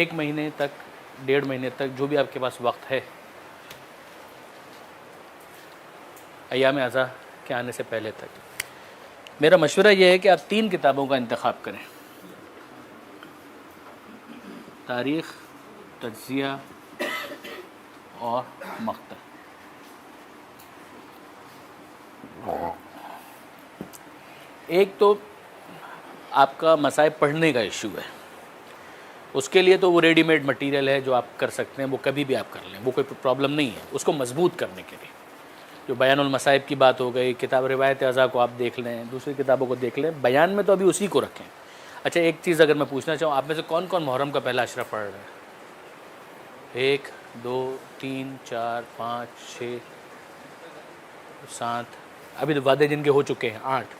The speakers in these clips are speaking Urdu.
1 مہینے تک 1.5 مہینے تک جو بھی آپ کے پاس وقت ہے ایام اعضاء کے آنے سے پہلے تک، میرا مشورہ یہ ہے کہ آپ 3 کتابوں کا انتخاب کریں: تاریخ، تجزیہ اور مقتل۔ ایک تو آپ کا مصائب پڑھنے کا ایشو ہے، اس کے لیے تو وہ ریڈی میڈ مٹیریل ہے جو آپ کر سکتے ہیں، وہ کبھی بھی آپ کر لیں، وہ کوئی پرابلم نہیں ہے۔ اس کو مضبوط کرنے کے لیے جو بیان المصائب کی بات ہو گئی، کتاب روایت اعضاء کو آپ دیکھ لیں، دوسری کتابوں کو دیکھ لیں، بیان میں تو ابھی اسی کو رکھیں۔ اچھا ایک چیز اگر میں پوچھنا چاہوں، آپ میں سے کون کون محرم کا پہلا عشرہ پڑھ رہے ہیں؟ 1 2 3 4 5 6 7، ابھی تو وعدے جن کے ہو چکے ہیں 8،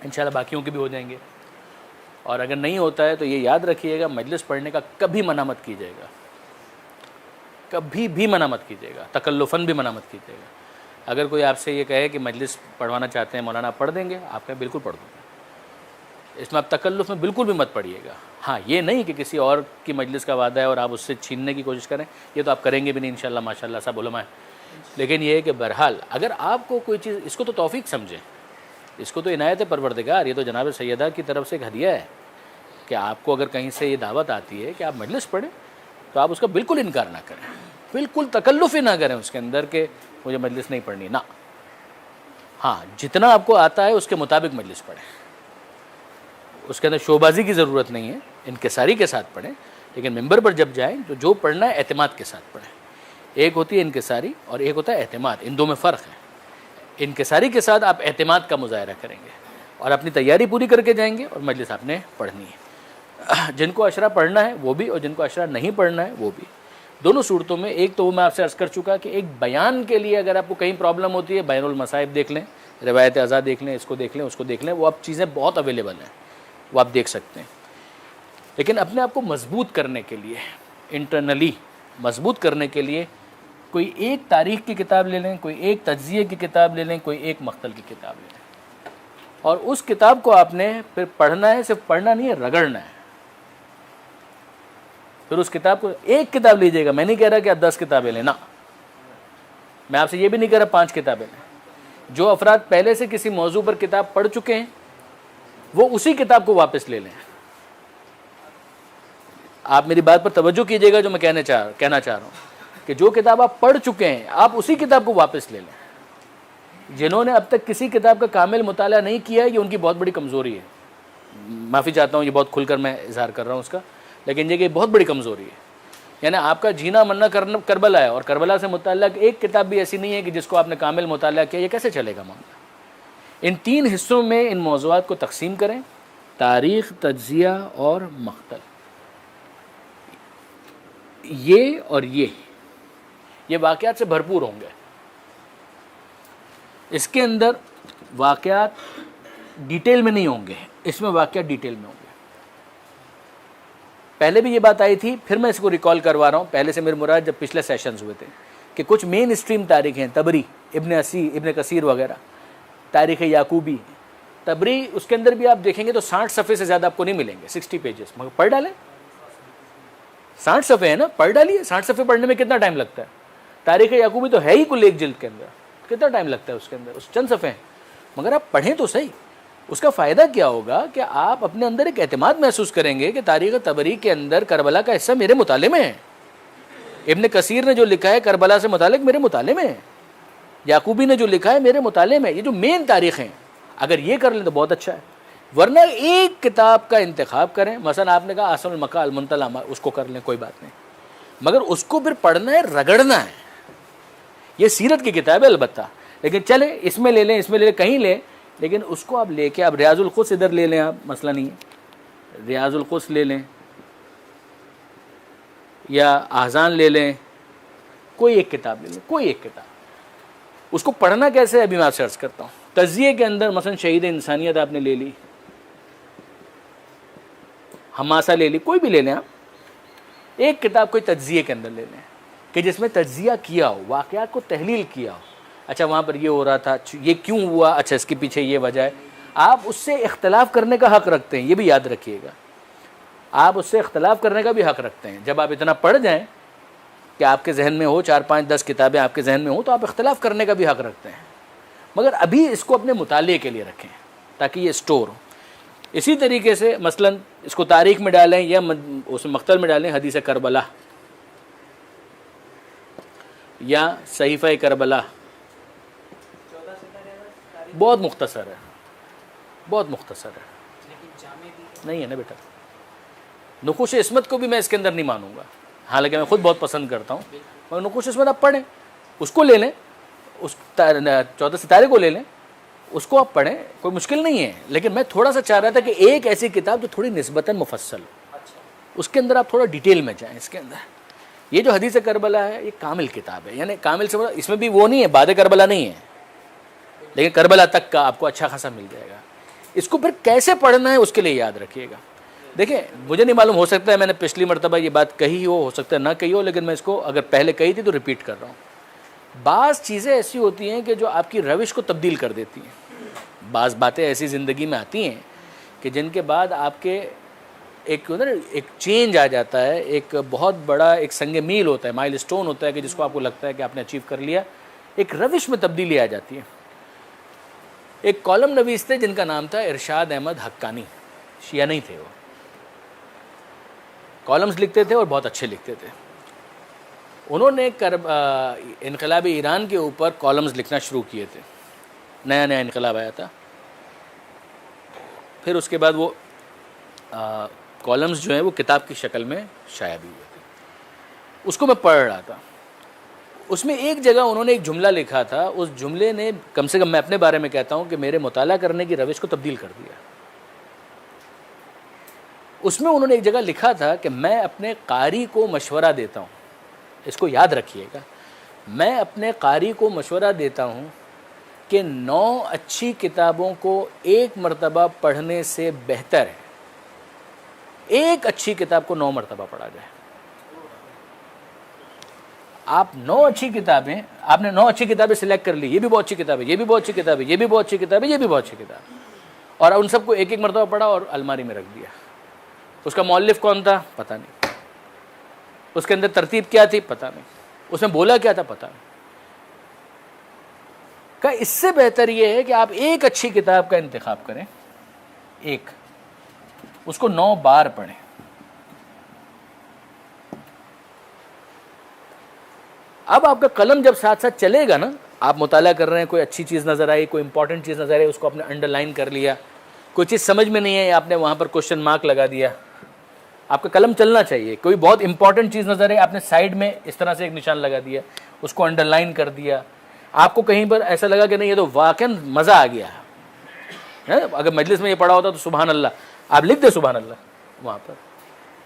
انشاءاللہ باقیوں کے بھی ہو جائیں گے۔ اور اگر نہیں ہوتا ہے تو یہ یاد رکھیے گا، مجلس پڑھنے کا کبھی منع مت کیجیے گا، کبھی بھی منع مت کیجیے گا، تکلفاً بھی منع مت کیجیے گا۔ اگر کوئی آپ سے یہ کہے کہ مجلس پڑھوانا چاہتے ہیں مولانا، آپ پڑھ دیں گے، آپ کہیں بالکل پڑھ دوں گا۔ اس میں آپ تکلف میں بالکل بھی مت پڑھیے گا۔ ہاں یہ نہیں کہ کسی اور کی مجلس کا وعدہ ہے اور آپ اس سے چھیننے کی کوشش کریں، یہ تو آپ کریں گے بھی نہیں انشاءاللہ، ماشاءاللہ سب علماء ہیں۔ لیکن یہ ہے کہ بہرحال اگر آپ کو کوئی چیز، اس کو تو توفیق سمجھیں، اس کو تو عنایت پروردگار، یہ تو جناب سیدہ کی طرف سے ایک ہدیہ ہے کہ آپ کو اگر کہیں سے یہ دعوت آتی ہے کہ آپ مجلس پڑھیں تو آپ اس کا بالکل انکار نہ کریں، بالکل تکلف ہی نہ کریں اس کے اندر کہ مجھے مجلس نہیں پڑھنی، نہ۔ ہاں جتنا آپ کو آتا ہے اس کے مطابق مجلس پڑھیں، اس کے اندر شوبازی کی ضرورت نہیں ہے، انکساری کے ساتھ پڑھیں، لیکن ممبر پر جب جائیں تو جو پڑھنا ہے اعتماد کے ساتھ پڑھیں۔ ایک ہوتی ہے انکساری اور ایک ہوتا ہے اعتماد، ان دو میں فرق ہے۔ انکساری کے ساتھ آپ اعتماد کا مظاہرہ کریں گے اور اپنی تیاری پوری کر کے جائیں گے اور مجلس آپ نے پڑھنی ہے۔ جن کو عشرہ پڑھنا ہے وہ بھی اور جن کو عشرہ نہیں پڑھنا ہے وہ بھی، دونوں صورتوں میں۔ ایک تو وہ میں آپ سے عرض کر چکا کہ ایک بیان کے لیے اگر آپ کو کہیں پرابلم ہوتی ہے، بیان المصائب دیکھ لیں، روایت اعضاء دیکھ لیں، اس کو دیکھ لیں، اس کو دیکھ لیں، وہ اب چیزیں بہت اویلیبل ہیں، وہ آپ دیکھ سکتے ہیں۔ لیکن اپنے آپ کو مضبوط کرنے کے لیے، انٹرنلی مضبوط کرنے کے لیے، کوئی ایک تاریخ کی کتاب لے لیں، کوئی ایک تجزیے کی کتاب لے لیں، کوئی ایک مقتل کی کتاب لے لیں، اور اس کتاب کو آپ نے پھر پڑھنا ہے، صرف پڑھنا نہیں ہے، رگڑنا ہے۔ پھر اس کتاب کو، ایک کتاب لیجیے گا، میں نہیں کہہ رہا کہ آپ 10 کتابیں لیں، نہ، میں آپ سے یہ بھی نہیں کہہ رہا 5 کتابیں لیں۔ جو افراد پہلے سے کسی موضوع پر کتاب پڑھ چکے ہیں وہ اسی کتاب کو واپس لے لیں۔ آپ میری بات پر توجہ کیجیے گا، جو میں کہنا چاہ رہا ہوں کہ جو کتاب آپ پڑھ چکے ہیں آپ اسی کتاب کو واپس لے لیں۔ جنہوں نے اب تک کسی کتاب کا کامل مطالعہ نہیں کیا ہے، یہ ان کی بہت بڑی کمزوری ہے۔ معافی چاہتا ہوں، یہ بہت کھل کر میں اظہار کر رہا ہوں اس کا، لیکن یہ کہ بہت بڑی کمزوری ہے۔ یعنی آپ کا جینا مرنا کربلا ہے، اور کربلا سے متعلق ایک کتاب بھی ایسی نہیں ہے کہ جس کو آپ نے کامل مطالعہ کیا۔ یہ کیسے چلے گا معاملہ؟ ان 3 حصوں میں ان موضوعات کو تقسیم کریں: تاریخ، تجزیہ اور مقتل۔ یہ اور یہ واقعات سے بھرپور ہوں گے۔ اس کے اندر واقعات ڈیٹیل میں نہیں ہوں گے، اس میں واقعات ڈیٹیل میں ہوں گے۔ پہلے بھی یہ بات آئی تھی، پھر میں اس کو ریکال کروا رہا ہوں۔ پہلے سے میرے مراد جب پچھلے سیشنز ہوئے تھے کہ کچھ مین اسٹریم تاریخ ہیں، تبری، ابن کثیر وغیرہ، تاریخ یعقوبی، تبری، اس کے اندر بھی آپ دیکھیں گے تو 60 صفحے سے زیادہ آپ کو نہیں ملیں گے، 60 پیجز، مگر پڑھ ڈالیں، 60 صفحے ہیں نا، پڑھ ڈالیے۔ 60 صفحے پڑھنے میں کتنا ٹائم لگتا ہے؟ تاریخ یعقوبی تو ہے ہی کل ایک جلد کے اندر، کتنا ٹائم لگتا ہے اس کے اندر؟ اس چند صفحے ہیں، مگر آپ پڑھیں تو صحیح۔ اس کا فائدہ کیا ہوگا کہ آپ اپنے اندر ایک اعتماد محسوس کریں گے کہ تاریخ تبری کے اندر کربلا کا حصہ میرے مطالعے میں ہے، ابن کثیر نے جو لکھا ہے کربلا سے متعلق میرے مطالعے میں ہے، یعقوبی نے جو لکھا ہے میرے مطالعے میں۔ یہ جو مین تاریخ ہیں اگر یہ کر لیں تو بہت اچھا ہے، ورنہ ایک کتاب کا انتخاب کریں۔ مثلا آپ نے کہا آسن المقال المنتلا، اس کو کر لیں، کوئی بات نہیں، مگر اس کو پھر پڑھنا ہے، رگڑنا ہے۔ یہ سیرت کی کتاب ہے البتہ، لیکن چلے اس میں لے لیں، اس میں لے لیں، کہیں لیں، لیکن اس کو آپ لے کے آپ ریاض القدس ادھر لے لیں، آپ مسئلہ نہیں ہے، ریاض القدس لے لیں یا احزان لے لیں، کوئی ایک کتاب لے لیں، کوئی ایک کتاب۔ اس کو پڑھنا کیسے ہے ابھی میں آپ سے عرض کرتا ہوں۔ تجزیے کے اندر مثلا شہید انسانیت آپ نے لے لی، حماسہ لے لی، کوئی بھی لے لیں آپ، ایک کتاب کوئی تجزیے کے اندر لے لیں کہ جس میں تجزیہ کیا ہو، واقعات کو تحلیل کیا ہو۔ اچھا وہاں پر یہ ہو رہا تھا، یہ کیوں ہوا، اچھا اس کے پیچھے یہ وجہ ہے۔ آپ اس سے اختلاف کرنے کا حق رکھتے ہیں، یہ بھی یاد رکھیے گا۔ آپ اس سے اختلاف کرنے کا بھی حق رکھتے ہیں. جب آپ اتنا پڑھ جائیں کہ آپ کے ذہن میں ہو 4 5 10 کتابیں آپ کے ذہن میں ہوں تو آپ اختلاف کرنے کا بھی حق رکھتے ہیں, مگر ابھی اس کو اپنے مطالعے کے لیے رکھیں تاکہ یہ اسٹور ہو. اسی طریقے سے مثلا اس کو تاریخ میں ڈالیں یا اس مقتل میں ڈالیں, حدیث کربلا یا صحیفہ کربلا, بہت مختصر ہے, بہت مختصر ہے. نہیں ہے نا بیٹا, نقوش عصمت کو بھی میں اس کے اندر نہیں مانوں گا, حالانکہ میں خود بہت پسند کرتا ہوں, مگر نقوش عصمت آپ پڑھیں, اس کو لے لیں, اس 14 ستارے کو لے لیں, اس کو آپ پڑھیں, کوئی مشکل نہیں ہے. لیکن میں تھوڑا سا چاہ رہا تھا کہ ایک ایسی کتاب جو تھوڑی نسبتاً مفصل ہو, اس کے اندر آپ تھوڑا ڈیٹیل میں جائیں. اس کے اندر یہ جو حدیث کربلا ہے یہ کامل کتاب ہے, یعنی کامل سے اس میں بھی وہ نہیں ہے, بعد کربلا نہیں ہے, لیکن کربلا تک کا آپ کو اچھا خاصا مل جائے گا. اس کو پھر کیسے پڑھنا ہے اس کے لیے یاد رکھیے گا. دیکھیں مجھے نہیں معلوم, ہو سکتا ہے میں نے پچھلی مرتبہ یہ بات کہی ہو سکتا ہے نہ کہی ہو, لیکن میں اس کو اگر پہلے کہی تھی تو ریپیٹ کر رہا ہوں. بعض چیزیں ایسی ہوتی ہیں کہ جو آپ کی روش کو تبدیل کر دیتی ہیں. بعض باتیں ایسی زندگی میں آتی ہیں کہ جن کے بعد آپ کے ایک چینج آ جاتا ہے, ایک بہت بڑا ایک سنگ میل ہوتا ہے, مائل سٹون ہوتا ہے کہ جس کو آپ کو لگتا ہے کہ آپ نے اچیو کر لیا, ایک روش میں تبدیلی آ جاتی ہے. ایک کالم نویس تھے جن کا نام تھا ارشاد احمد حقانی, شیعہ نہیں تھے, وہ کالمز لکھتے تھے اور بہت اچھے لکھتے تھے. انہوں نے انقلاب ایران کے اوپر کالمز لکھنا شروع کیے تھے, نیا نیا انقلاب آیا تھا. پھر اس کے بعد وہ کالمز جو ہیں وہ کتاب کی شکل میں شائع بھی ہوئے تھے. اس کو میں پڑھ رہا تھا, اس میں ایک جگہ انہوں نے ایک جملہ لکھا تھا, اس جملے نے کم سے کم میں اپنے بارے میں کہتا ہوں کہ میرے مطالعہ کرنے کی روش کو تبدیل کر دیا. اس میں انہوں نے ایک جگہ لکھا تھا کہ میں اپنے قاری کو مشورہ دیتا ہوں, اس کو یاد رکھیے گا, میں اپنے قاری کو مشورہ دیتا ہوں کہ 9 اچھی کتابوں کو ایک مرتبہ پڑھنے سے بہتر ہے ایک اچھی کتاب کو 9 مرتبہ پڑھا جائے. آپ 9 اچھی کتابیں, آپ نے 9 اچھی کتابیں سلیکٹ کر لی, یہ بھی بہت اچھی کتاب ہے, یہ بھی بہت اچھی کتاب ہے, یہ بھی بہت اچھی کتاب ہے, یہ بھی بہت اچھی کتاب ہے, اور ان سب کو ایک ایک مرتبہ پڑھا اور الماری میں رکھ دیا. اس کا مؤلف کون تھا پتہ نہیں, اس کے اندر ترتیب کیا تھی پتہ نہیں, اس میں بولا کیا تھا پتہ نہیں. کہ اس سے بہتر یہ ہے کہ آپ ایک اچھی کتاب کا انتخاب کریں, ایک, اس کو 9 بار پڑھیں. اب آپ کا قلم جب ساتھ ساتھ چلے گا نا, آپ مطالعہ کر رہے ہیں, کوئی اچھی چیز نظر آئی, کوئی امپورٹنٹ چیز نظر آئی, اس کو آپ نے انڈر لائن کر لیا, کوئی چیز سمجھ میں نہیں ہے, آپ نے وہاں پر کوشچن مارک لگا دیا. آپ کا قلم چلنا چاہیے. کوئی بہت امپورٹنٹ چیز نظر آئی, آپ نے سائڈ میں اس طرح سے ایک نشان لگا دیا, اس کو انڈر لائن کر دیا. آپ کو کہیں پر ایسا لگا کہ نہیں یہ تو واقعا مزہ آ گیا, اگر مجلس میں یہ پڑھا ہوتا تو سبحان اللہ, آپ لکھ دیں سبحان اللہ وہاں پر,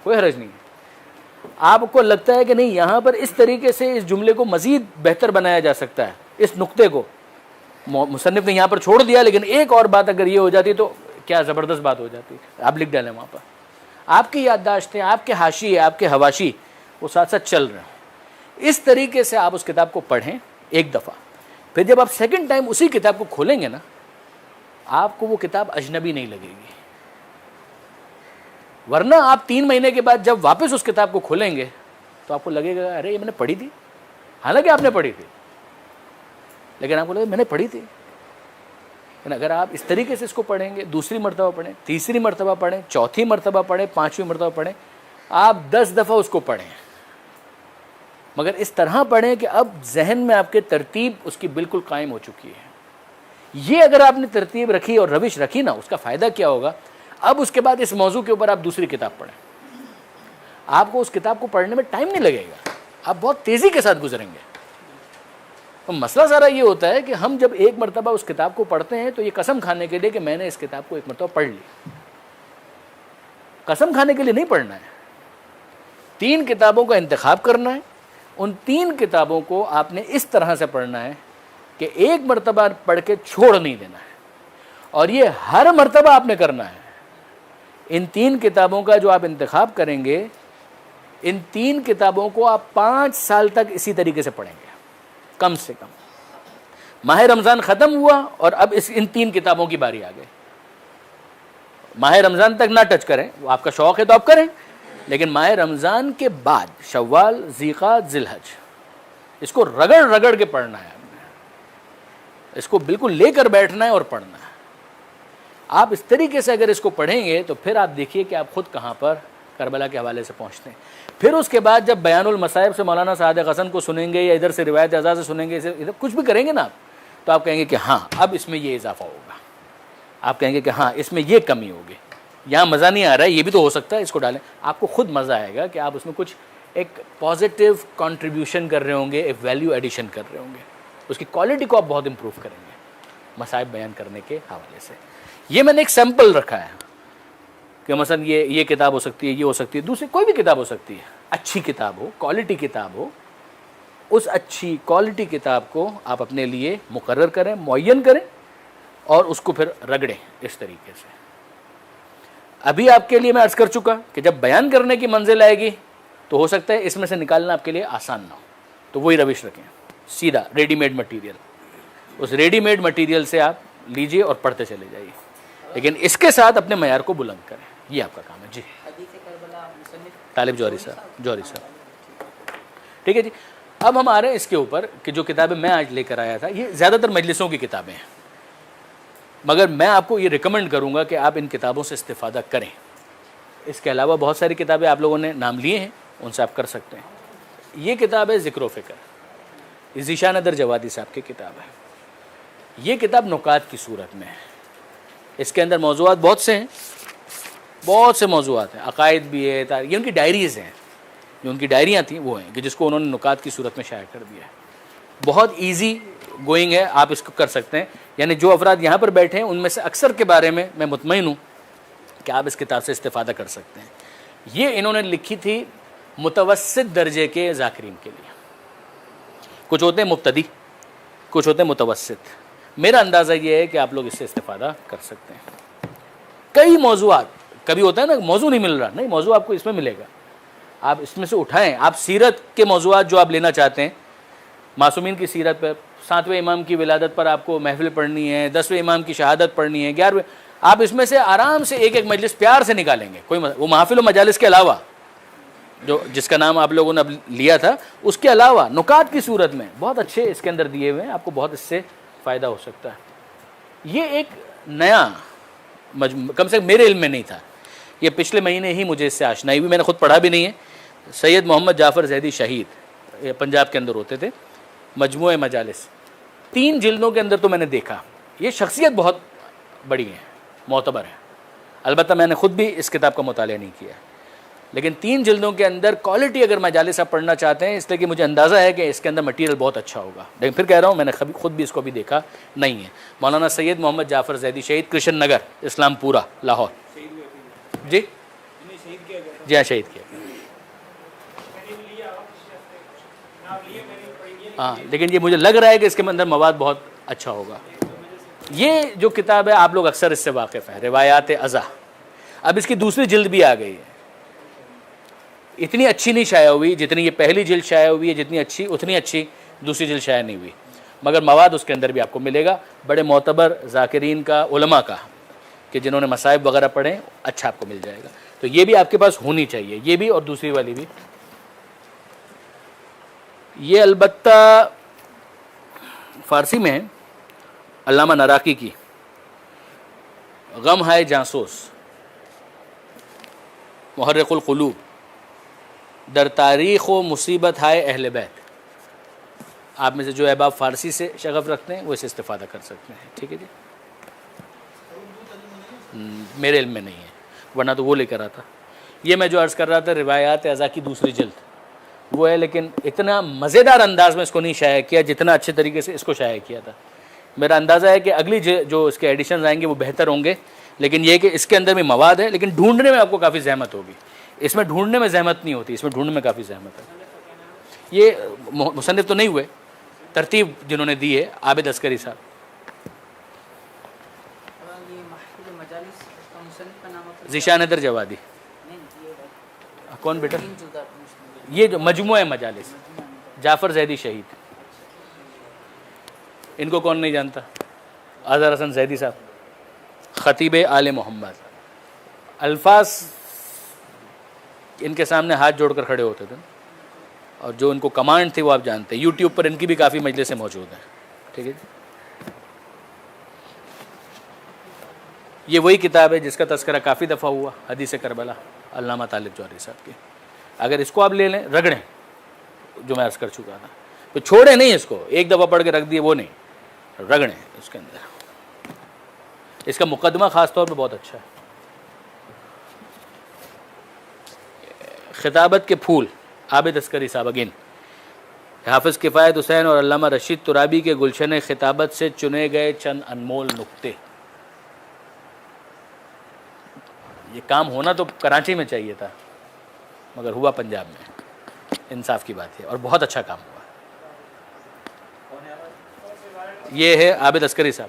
کوئی حرج نہیں. آپ کو لگتا ہے کہ نہیں یہاں پر اس طریقے سے اس جملے کو مزید بہتر بنایا جا سکتا ہے, اس نقطے کو مصنف نے یہاں پر چھوڑ دیا, لیکن ایک اور بات اگر یہ ہو جاتی تو کیا زبردست بات ہو جاتی, آپ لکھ ڈالیں وہاں پر. آپ کی یادداشتیں, آپ کے حاشیے, آپ کے حواشی وہ ساتھ ساتھ چل رہے ہیں. اس طریقے سے آپ اس کتاب کو پڑھیں ایک دفعہ, پھر جب آپ سیکنڈ ٹائم اسی کتاب کو کھولیں گے نا, آپ کو وہ کتاب اجنبی نہیں لگے گی. ورنہ آپ 3 مہینے کے بعد جب واپس اس کتاب کو کھولیں گے تو آپ کو لگے گا ارے یہ میں نے پڑھی تھی, حالانکہ آپ نے پڑھی تھی, لیکن آپ کو لگے میں نے پڑھی تھی. اگر آپ اس طریقے سے اس کو پڑھیں گے, دوسری مرتبہ پڑھیں, تیسری مرتبہ پڑھیں, چوتھی مرتبہ پڑھیں, 5ویں مرتبہ پڑھیں, آپ 10 دفعہ اس کو پڑھیں, مگر اس طرح پڑھیں کہ اب ذہن میں آپ کے ترتیب اس کی بالکل قائم ہو چکی ہے. یہ اگر آپ نے ترتیب رکھی اور روش رکھی نا, اس کا فائدہ کیا ہوگا, اب اس کے بعد اس موضوع کے اوپر آپ دوسری کتاب پڑھیں, آپ کو اس کتاب کو پڑھنے میں ٹائم نہیں لگے گا, آپ بہت تیزی کے ساتھ گزریں گے. تو مسئلہ سارا یہ ہوتا ہے کہ ہم جب ایک مرتبہ اس کتاب کو پڑھتے ہیں تو یہ قسم کھانے کے لیے کہ میں نے اس کتاب کو ایک مرتبہ پڑھ لی, قسم کھانے کے لیے نہیں پڑھنا ہے. 3 کتابوں کا انتخاب کرنا ہے, ان 3 کتابوں کو آپ نے اس طرح سے پڑھنا ہے کہ ایک مرتبہ پڑھ کے چھوڑ نہیں دینا ہے, اور یہ ہر مرتبہ آپ نے کرنا ہے. ان 3 کتابوں کا جو آپ انتخاب کریں گے, ان 3 کتابوں کو آپ 5 سال تک اسی طریقے سے پڑھیں گے کم سے کم. ماہ رمضان ختم ہوا اور اب ان 3 کتابوں کی باری آ گئی. ماہ رمضان تک نہ ٹچ کریں، وہ آپ کا شوق ہے تو آپ کریں، لیکن ماہ رمضان کے بعد شوال، ذیقعد، ذی الحج، اس کو رگڑ رگڑ کے پڑھنا ہے، اس کو بالکل لے کر بیٹھنا ہے اور پڑھنا ہے۔ آپ اس طریقے سے اگر اس کو پڑھیں گے تو پھر آپ دیکھیے کہ آپ خود کہاں پر کربلا کے حوالے سے پہنچتے ہیں۔ پھر اس کے بعد جب بیان المصائب سے مولانا صادق حسن کو سنیں گے یا ادھر سے روایت اعضاء سے سنیں گے، ادھر کچھ بھی کریں گے نا آپ، تو آپ کہیں گے کہ ہاں اب اس میں یہ اضافہ ہوگا، آپ کہیں گے کہ ہاں اس میں یہ کمی ہوگی، یہاں مزہ نہیں آ رہا ہے، یہ بھی تو ہو سکتا ہے، اس کو ڈالیں۔ آپ کو خود مزہ آئے گا کہ آپ اس میں کچھ ایک پازیٹیو کنٹریبیوشن کر رہے ہوں گے، ایک ویلیو ایڈیشن کر رہے ہوں گے، اس کی کوالٹی کو آپ بہت امپروو کریں گے مصائب بیان کرنے کے حوالے سے۔ یہ میں نے ایک سیمپل رکھا ہے کہ مثلا یہ کتاب ہو سکتی ہے، یہ ہو سکتی ہے، دوسری کوئی بھی کتاب ہو سکتی ہے، اچھی کتاب ہو، کوالٹی کتاب ہو، اس اچھی کوالٹی کتاب کو آپ اپنے لیے مقرر کریں، معین کریں، اور اس کو پھر رگڑیں اس طریقے سے۔ ابھی آپ کے لیے میں عرض کر چکا کہ جب بیان کرنے کی منزل آئے گی تو ہو سکتا ہے اس میں سے نکالنا آپ کے لیے آسان نہ ہو، تو وہی روش رکھیں، سیدھا ریڈی میڈ مٹیریل، اس ریڈی میڈ مٹیریل سے آپ لیجئے اور پڑھتے چلے جائیے، لیکن اس کے ساتھ اپنے معیار کو بلند کریں، یہ آپ کا کام ہے۔ جی طالب جوہری صاحب، ٹھیک ہے جی۔ اب ہم آ رہے ہیں اس کے اوپر کہ جو کتابیں میں آج لے کر آیا تھا، یہ زیادہ تر مجلسوں کی کتابیں ہیں، مگر میں آپ کو یہ ریکمنڈ کروں گا کہ آپ ان کتابوں سے استفادہ کریں۔ اس کے علاوہ بہت ساری کتابیں آپ لوگوں نے نام لیے ہیں، ان سے آپ کر سکتے ہیں۔ یہ کتاب ہے ذکر و فکر، یہ ذیشان ادر جوادی صاحب کی کتاب ہے۔ یہ کتاب نکات کی صورت میں ہے، اس کے اندر موضوعات بہت سے ہیں، بہت سے موضوعات ہیں، عقائد بھی ہے، یہ ان کی ڈائریز ہیں، جو ان کی ڈائریاں تھیں وہ ہیں کہ جس کو انہوں نے نکات کی صورت میں شائع کر دیا ہے۔ بہت ایزی گوئنگ ہے، آپ اس کو کر سکتے ہیں، یعنی جو افراد یہاں پر بیٹھے ہیں ان میں سے اکثر کے بارے میں مطمئن ہوں کہ آپ اس کتاب سے استفادہ کر سکتے ہیں۔ یہ انہوں نے لکھی تھی متوسط درجے کے ذاکرین کے لیے، کچھ ہوتے ہیں مبتدی، کچھ ہوتے ہیں متوسط۔ میرا اندازہ یہ ہے کہ آپ لوگ اس سے استفادہ کر سکتے ہیں۔ کئی موضوعات، کبھی ہوتا ہے نا موضوع نہیں مل رہا، نہیں، موضوع آپ کو اس میں ملے گا، آپ اس میں سے اٹھائیں۔ آپ سیرت کے موضوعات جو آپ لینا چاہتے ہیں، معصومین کی سیرت پر، 7ویں امام کی ولادت پر آپ کو محفل پڑھنی ہے، 10ویں امام کی شہادت پڑھنی ہے، 11ویں، آپ اس میں سے آرام سے ایک ایک مجلس پیار سے نکالیں گے، کوئی وہ محافل و مجالس کے علاوہ جس کا نام آپ لوگوں نے اب لیا تھا، اس کے علاوہ نکات کی صورت میں بہت اچھے اس کے اندر دیے ہوئے ہیں، آپ کو بہت اس سے فائدہ ہو سکتا ہے۔ یہ ایک نیا کم سے کم میرے علم میں نہیں تھا، یہ پچھلے مہینے ہی مجھے اس سے آشنائی ہوئی، میں نے خود پڑھا بھی نہیں ہے۔ سید محمد جعفر زیدی شہید، یہ پنجاب کے اندر ہوتے تھے، مجموعہ مجالس، 3 جلدوں کے اندر تو میں نے دیکھا، یہ شخصیت بہت بڑی ہے، معتبر ہے۔ البتہ میں نے خود بھی اس کتاب کا مطالعہ نہیں کیا، لیکن 3 جلدوں کے اندر کوالٹی اگر مجالس آپ پڑھنا چاہتے ہیں، اس لیے کہ مجھے اندازہ ہے کہ اس کے اندر مٹیریل بہت اچھا ہوگا، لیکن پھر کہہ رہا ہوں میں نے خود بھی اس کو بھی دیکھا نہیں ہے۔ مولانا سید محمد جعفر زیدی شہید، کرشن نگر، اسلام پورہ، لاہور۔ جی جی ہاں، شہید کیا، ہاں، لیکن یہ مجھے لگ رہا ہے کہ اس کے اندر مواد بہت اچھا ہوگا۔ یہ جو کتاب ہے آپ لوگ اکثر اس سے واقف ہیں، روایات اعضاء، اب اس کی دوسری جلد بھی آ گئی ہے، اتنی اچھی نہیں شائع ہوئی جتنی یہ پہلی جلد شائع ہوئی ہے، جتنی اچھی اتنی اچھی دوسری جلد شائع نہیں ہوئی، مگر مواد اس کے اندر بھی آپ کو ملے گا، بڑے معتبر ذاکرین کا، علماء کا، کہ جنہوں نے مصائب وغیرہ پڑھیں، اچھا آپ کو مل جائے گا۔ تو یہ بھی آپ کے پاس ہونی چاہیے، یہ بھی اور دوسری والی بھی۔ یہ البتہ فارسی میں ہے، علامہ نراقی کی، غم ہے جاسوس، محرق القلوب، در تاریخ و مصیبت ہے اہل بیت۔ آپ میں سے جو احباب فارسی سے شغف رکھتے ہیں وہ اسے استفادہ کر سکتے ہیں، ٹھیک ہے جی۔ میرے علم میں نہیں ہے، ورنہ تو وہ لے کر آتا۔ یہ میں جو عرض کر رہا تھا روایات اعضاء کی دوسری جلد وہ ہے، لیکن اتنا مزیدار انداز میں اس کو نہیں شائع کیا جتنا اچھے طریقے سے اس کو شائع کیا تھا۔ میرا اندازہ ہے کہ اگلی جو اس کے ایڈیشنز آئیں گے وہ بہتر ہوں گے، لیکن یہ کہ اس کے اندر بھی مواد ہے، لیکن ڈھونڈنے میں آپ کو کافی زحمت ہوگی۔ اس میں ڈھونڈنے میں زحمت نہیں ہوتی، اس میں ڈھونڈنے میں کافی زحمت ہے۔ یہ مصنف تو نہیں ہوئے، ترتیب جنہوں نے دی ہے عابد عسکری صاحب۔ ذیشان ادر جوادی، کون بیٹا؟ یہ جو مجموعہ مجالس، جعفر زیدی شہید، ان کو کون نہیں جانتا؟ اظہر حسن زیدی صاحب، خطیب آل محمد، الفاظ ان کے سامنے ہاتھ جوڑ کر کھڑے ہوتے تھے، اور جو ان کو کمانڈ تھی وہ آپ جانتے ہیں. یوٹیوب پر ان کی بھی کافی مجلسیں موجود ہیں. ٹھیک ہے جی. یہ وہی کتاب ہے جس کا تذکرہ کافی دفعہ ہوا، حدیث کربلا، علامہ طالب جوہری صاحب کی. اگر اس کو آپ لے لیں، رگڑیں، جو میں عرض کر چکا تھا، تو چھوڑیں نہیں اس کو، ایک دفعہ پڑھ کے رکھ دیے وہ نہیں، رگڑیں اس کے اندر. اس کا مقدمہ خاص طور پہ بہت اچھا ہے. خطابت کے پھول، عابد عسکری صاحب اگین. حافظ کفایت حسین اور علامہ رشید ترابی کے گلشن خطابت سے چنے گئے چند انمول نقطے. یہ کام ہونا تو کراچی میں چاہیے تھا، مگر ہوا پنجاب میں. انصاف کی بات ہے، اور بہت اچھا کام ہوا. یہ ہے عابد عسکری صاحب.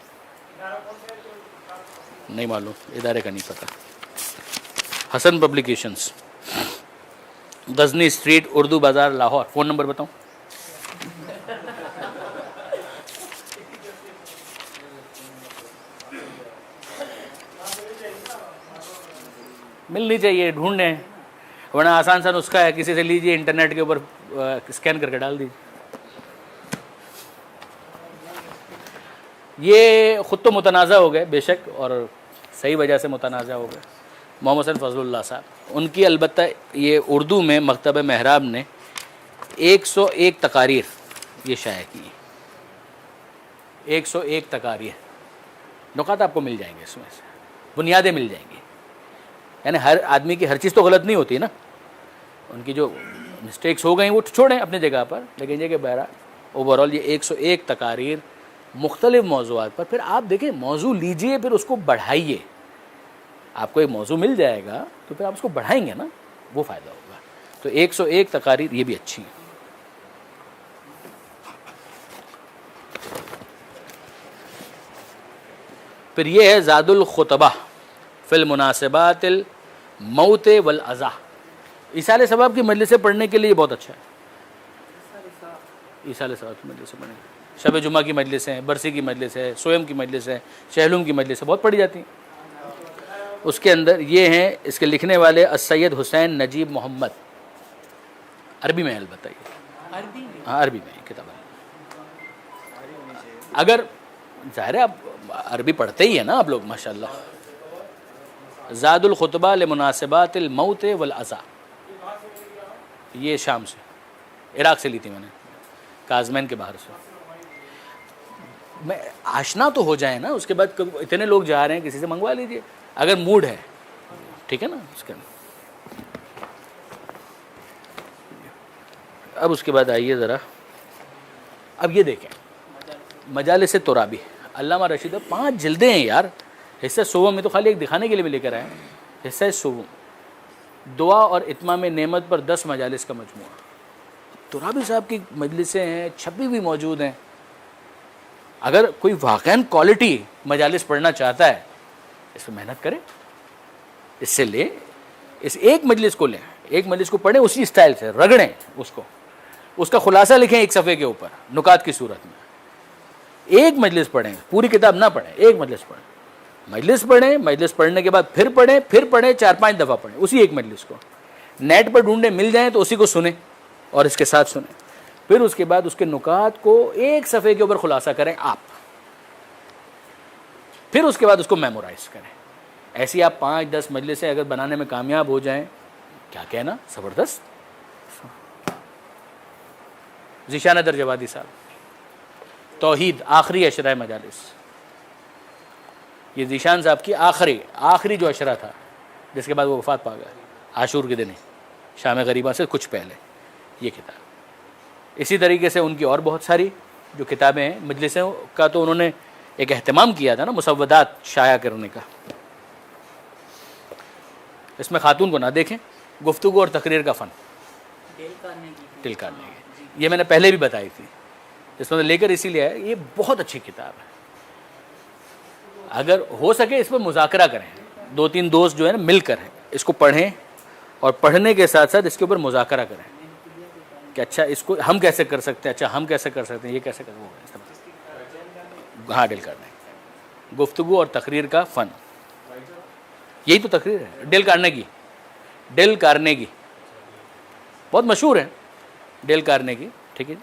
نہیں معلوم، ادارے کا نہیں پتہ. حسن پبلیکیشنز، غزنی اسٹریٹ، اردو بازار، لاہور. فون نمبر بتاؤں؟ ملنی چاہیے، ڈھونڈیں، ورنہ آسان سا نسخہ ہے، کسی سے لیجئے، انٹرنیٹ کے اوپر اسکین کر کے ڈال دیجیے. یہ خود تو متنازع ہو گئے بے شک، اور صحیح وجہ سے متنازع ہو گئے. محمد حسین فضل اللہ صاحب، ان کی البتہ یہ اردو میں مکتبہ محراب نے 101 تقاریر یہ شائع کی. 101 تقاریر، نکات آپ کو مل جائیں گے، اس میں سے بنیادیں مل جائیں گی. یعنی ہر آدمی کی ہر چیز تو غلط نہیں ہوتی نا، ان کی جو مسٹیکس ہو گئیں وہ چھوڑیں اپنی جگہ پر، لیکن یہ کہ بہرحال اوورال یہ 101 تقاریر مختلف موضوعات پر. پھر آپ دیکھیں، موضوع لیجئے، پھر اس کو بڑھائیے. آپ کو ایک موضوع مل جائے گا تو پھر آپ اس کو بڑھائیں گے نا، وہ فائدہ ہوگا. تو 101 تقاریر یہ بھی اچھی ہیں. پھر یہ ہے زاد الخطبہ فی المناسبات الموت والعزا. ایصال ثواب کی مجلسیں پڑھنے کے لیے بہت اچھا ہے. ایصال ثواب کی مجلسیں پڑھیں، شب جمعہ کی مجلسیں، برسی کی مجلسیں، سویم کی مجلسیں، شہلوم کی مجلسیں بہت پڑھی جاتی ہیں. اس کے اندر یہ ہیں، اس کے لکھنے والے السید حسین نجیب محمد. عربی میں البتہ یہ، ہاں عربی میں کتاب ہے. اگر ظاہر ہے آپ عربی پڑھتے ہی ہیں نا آپ لوگ ماشاءاللہ. زاد الخطبہ لمناسبات الموت والعزا، یہ شام سے، عراق سے لی تھی میں نے، کازمین کے باہر سے. میں آشنا تو ہو جائیں نا، اس کے بعد اتنے لوگ جا رہے ہیں، کسی سے منگوا لیجئے اگر موڈ ہے، ٹھیک ہے نا. اس کے اب اس کے بعد آئیے ذرا، اب یہ دیکھیں مجالس ترابی، علامہ رشید. 5 جلدیں ہیں یار. حصہ سوم میں تو خالی ایک دکھانے کے لیے بھی لے کر آئے ہیں. حصہ سوم، دعا اور اتمام نعمت پر 10 مجالس کا مجموعہ. ترابی صاحب کی مجلسیں ہیں، چھپی ہوئی موجود ہیں. اگر کوئی واقعاً کوالٹی مجالس پڑھنا چاہتا ہے، اس پہ محنت کرے، اس سے لے، اس ایک مجلس کو لیں، ایک مجلس کو پڑھیں، اسی اسٹائل سے رگڑیں اس کو، اس کا خلاصہ لکھیں ایک صفحے کے اوپر نکات کی صورت میں. ایک مجلس پڑھیں، پوری کتاب نہ پڑھیں، ایک مجلس پڑھیں. مجلس پڑھیں، مجلس پڑھنے کے بعد پھر پڑھیں، پھر پڑھیں، 4-5 دفعہ پڑھیں اسی ایک مجلس کو. نیٹ پر ڈھونڈیں، مل جائیں تو اسی کو سنیں اور اس کے ساتھ سنیں. پھر اس کے بعد اس کے نکات کو ایک صفحے کے اوپر خلاصہ کریں آپ. پھر اس کے بعد اس کو میمورائز کریں. ایسی آپ 5-10 مجلسیں اگر بنانے میں کامیاب ہو جائیں، کیا کہنا، زبردست. ذیشان درجوادی صاحب، توحید، آخری اشرہ مجالس. یہ ذیشان صاحب کی آخری جو اشرہ تھا، جس کے بعد وہ وفات پا گئے عاشور کے دن، شام غریبہ سے کچھ پہلے، یہ کتاب. اسی طریقے سے ان کی اور بہت ساری جو کتابیں ہیں. مجلسوں کا تو انہوں نے ایک اہتمام کیا تھا نا، مسودات شائع کرنے کا. اس میں خاتون کو نہ دیکھیں، گفتگو اور تقریر کا فن، ٹل کارنے کی، یہ میں نے پہلے بھی بتائی تھی. اس میں لے کر اسی لیے ہے، یہ بہت اچھی کتاب ہے. اگر ہو سکے اس پر مذاکرہ کریں، 2-3 دوست جو ہے نا مل کر اس کو پڑھیں، اور پڑھنے کے ساتھ ساتھ اس کے اوپر مذاکرہ کریں کہ اچھا اس کو ہم کیسے کر سکتے ہیں، اچھا ہم کیسے کر سکتے ہیں، یہ کیسے کریں، ہاں ڈل کرنا ہے. گفتگو اور تقریر کا فن، یہی تو تقریر ہے. ڈیل کارنیگی بہت مشہور ہے, ڈیل کارنیگی, ٹھیک ہے جی.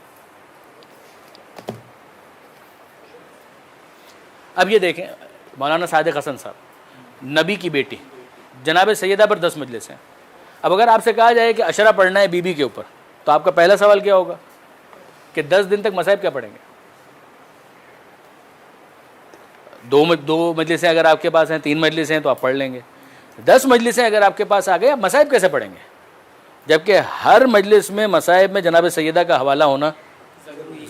اب یہ دیکھیں مولانا صادق حسن صاحب, نبی کی بیٹی جناب سیدہ پر 10 مجلس ہیں. اب اگر آپ سے کہا جائے کہ عشرہ پڑھنا ہے بی بی کے اوپر, تو آپ کا پہلا سوال کیا ہوگا کہ 10 دن تک مصائب کیا پڑھیں گے؟ دو مجلسیں اگر آپ کے پاس ہیں, 3 مجلسیں ہیں تو آپ پڑھ لیں گے. 10 مجلسیں اگر آپ کے پاس آ گئے, آپ مصائب کیسے پڑھیں گے؟ جبکہ ہر مجلس میں مصائب میں جناب سیدہ کا حوالہ ہونا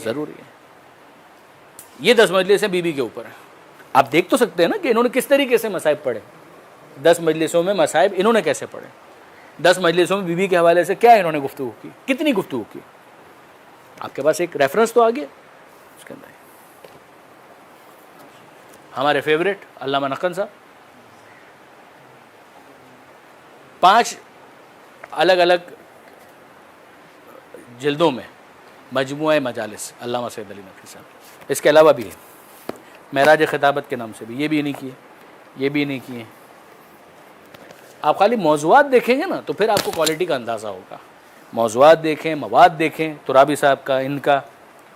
ضروری ہے. یہ 10 مجلسیں بی بی کے اوپر ہیں. آپ دیکھ تو سکتے ہیں نا کہ انہوں نے کس طریقے سے مصائب پڑھے. 10 مجلسوں میں مصائب انہوں نے کیسے پڑھے, 10 مجلسوں میں بی بی کے حوالے سے کیا انہوں نے گفتگو کی, کتنی گفتگو کی. آپ کے پاس ایک ریفرنس تو آ گیا اس کے اندر. ہمارے فیوریٹ علامہ نقن صاحب 5 الگ الگ جلدوں میں مجموعہ مجالس علامہ سید علی نقوی صاحب. اس کے علاوہ بھی ہے معراج خطابت کے نام سے بھی, یہ بھی نہیں کیے, یہ بھی نہیں کیے. آپ خالی موضوعات دیکھیں گے نا تو پھر آپ کو کوالٹی کا اندازہ ہوگا. موضوعات دیکھیں, مواد دیکھیں, ترابی صاحب کا, ان کا,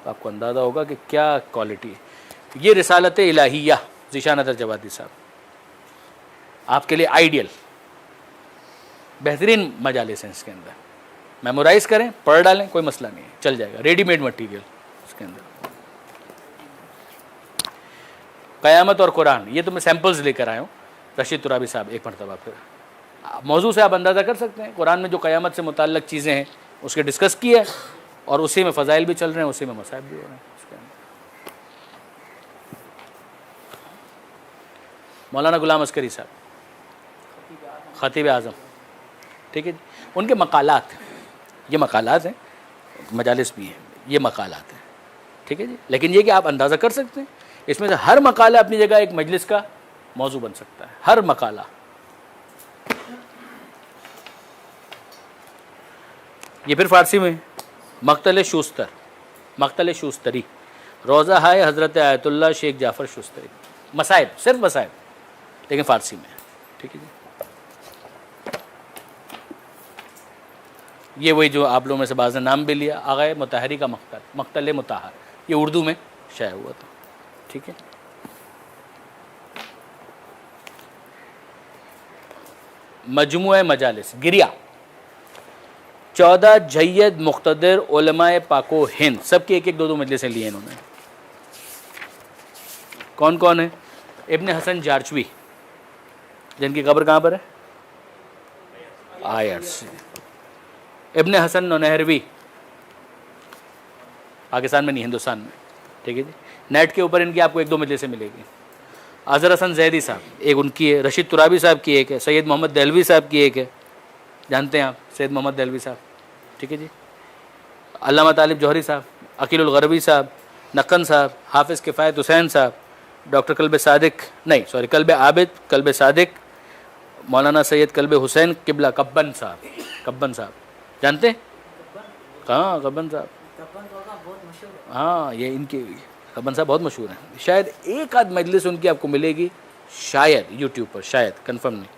تو آپ کو اندازہ ہوگا کہ کیا کوالٹی ہے. یہ رسالت الہیہ ذیشان اطہر جوادی صاحب آپ کے لیے آئیڈیل بہترین مجالس ہیں. اس کے اندر میمورائز کریں, پڑھ ڈالیں, کوئی مسئلہ نہیں ہے, چل جائے گا. ریڈی میڈ مٹیریل اس کے اندر. قیامت اور قرآن, یہ تو میں سیمپلز لے کر آیا ہوں. رشید ترابی صاحب ایک مرتبہ پھر موضوع سے آپ اندازہ کر سکتے ہیں. قرآن میں جو قیامت سے متعلق چیزیں ہیں اس کے ڈسکس کیا ہے, اور اسی میں فضائل بھی چل رہے ہیں, اسی میں مصائب بھی ہو رہے ہیں. اس کے اندر مولانا غلام عسکری صاحب خطیب اعظم, ٹھیک ہے جی, ان کے مقالات, یہ مقالات ہیں, مجالس بھی ہیں, یہ مقالات ہیں, ٹھیک ہے جی. لیکن یہ کہ آپ اندازہ کر سکتے ہیں اس میں سے ہر مقالہ اپنی جگہ ایک مجلس کا موضوع بن سکتا ہے, ہر مقالہ. یہ پھر فارسی میں مقتل شوستری, روضہ ہائے حضرت آیت اللہ شیخ جعفر شوستری. مصائب, صرف مصائب, لیکن فارسی میں, ٹھیک ہے جی. یہ وہی جو آپ لوگوں میں سے بعض نے نام بھی لیا, آغا مطہری کا مقتل مطہر, یہ اردو میں شائع ہوا تھا, ٹھیک ہے. مجموعہ مجالس گریہ 14 جید مقتدر علماء پاک و ہند, سب کی ایک 2 مجلسیں لی ہیں انہوں نے. کون کون ہیں؟ ابن حسن جارچوی, جن کی قبر کہاں پر ہے؟ آئرس. ابن حسن نونہروی, پاکستان میں نہیں, ہندوستان میں, ٹھیک ہے جی. نیٹ کے اوپر ان کی آپ کو 1-2 مجلسیں ملے گی. اظہر حسن زیدی صاحب ایک ان کی ہے, رشید ترابی صاحب کی ایک ہے, سید محمد دہلوی صاحب کی ایک ہے, جانتے ہیں آپ سید محمد دہلوی صاحب, ٹھیک ہے جی. علامہ طالب جوہری صاحب, عقیل الغربی صاحب, نقن صاحب, حافظ کفایت حسین صاحب, ڈاکٹر کلب عابد, کلب صادق, مولانا سید کلب حسین قبلہ کبن صاحب, جانتے ہیں؟ ہاں کبن صاحب, ہاں یہ ان کی کبن صاحب بہت مشہور ہیں. شاید ایک آدھ مجلس ان کی آپ کو ملے گی, شاید یوٹیوب پر, شاید, کنفرم نہیں.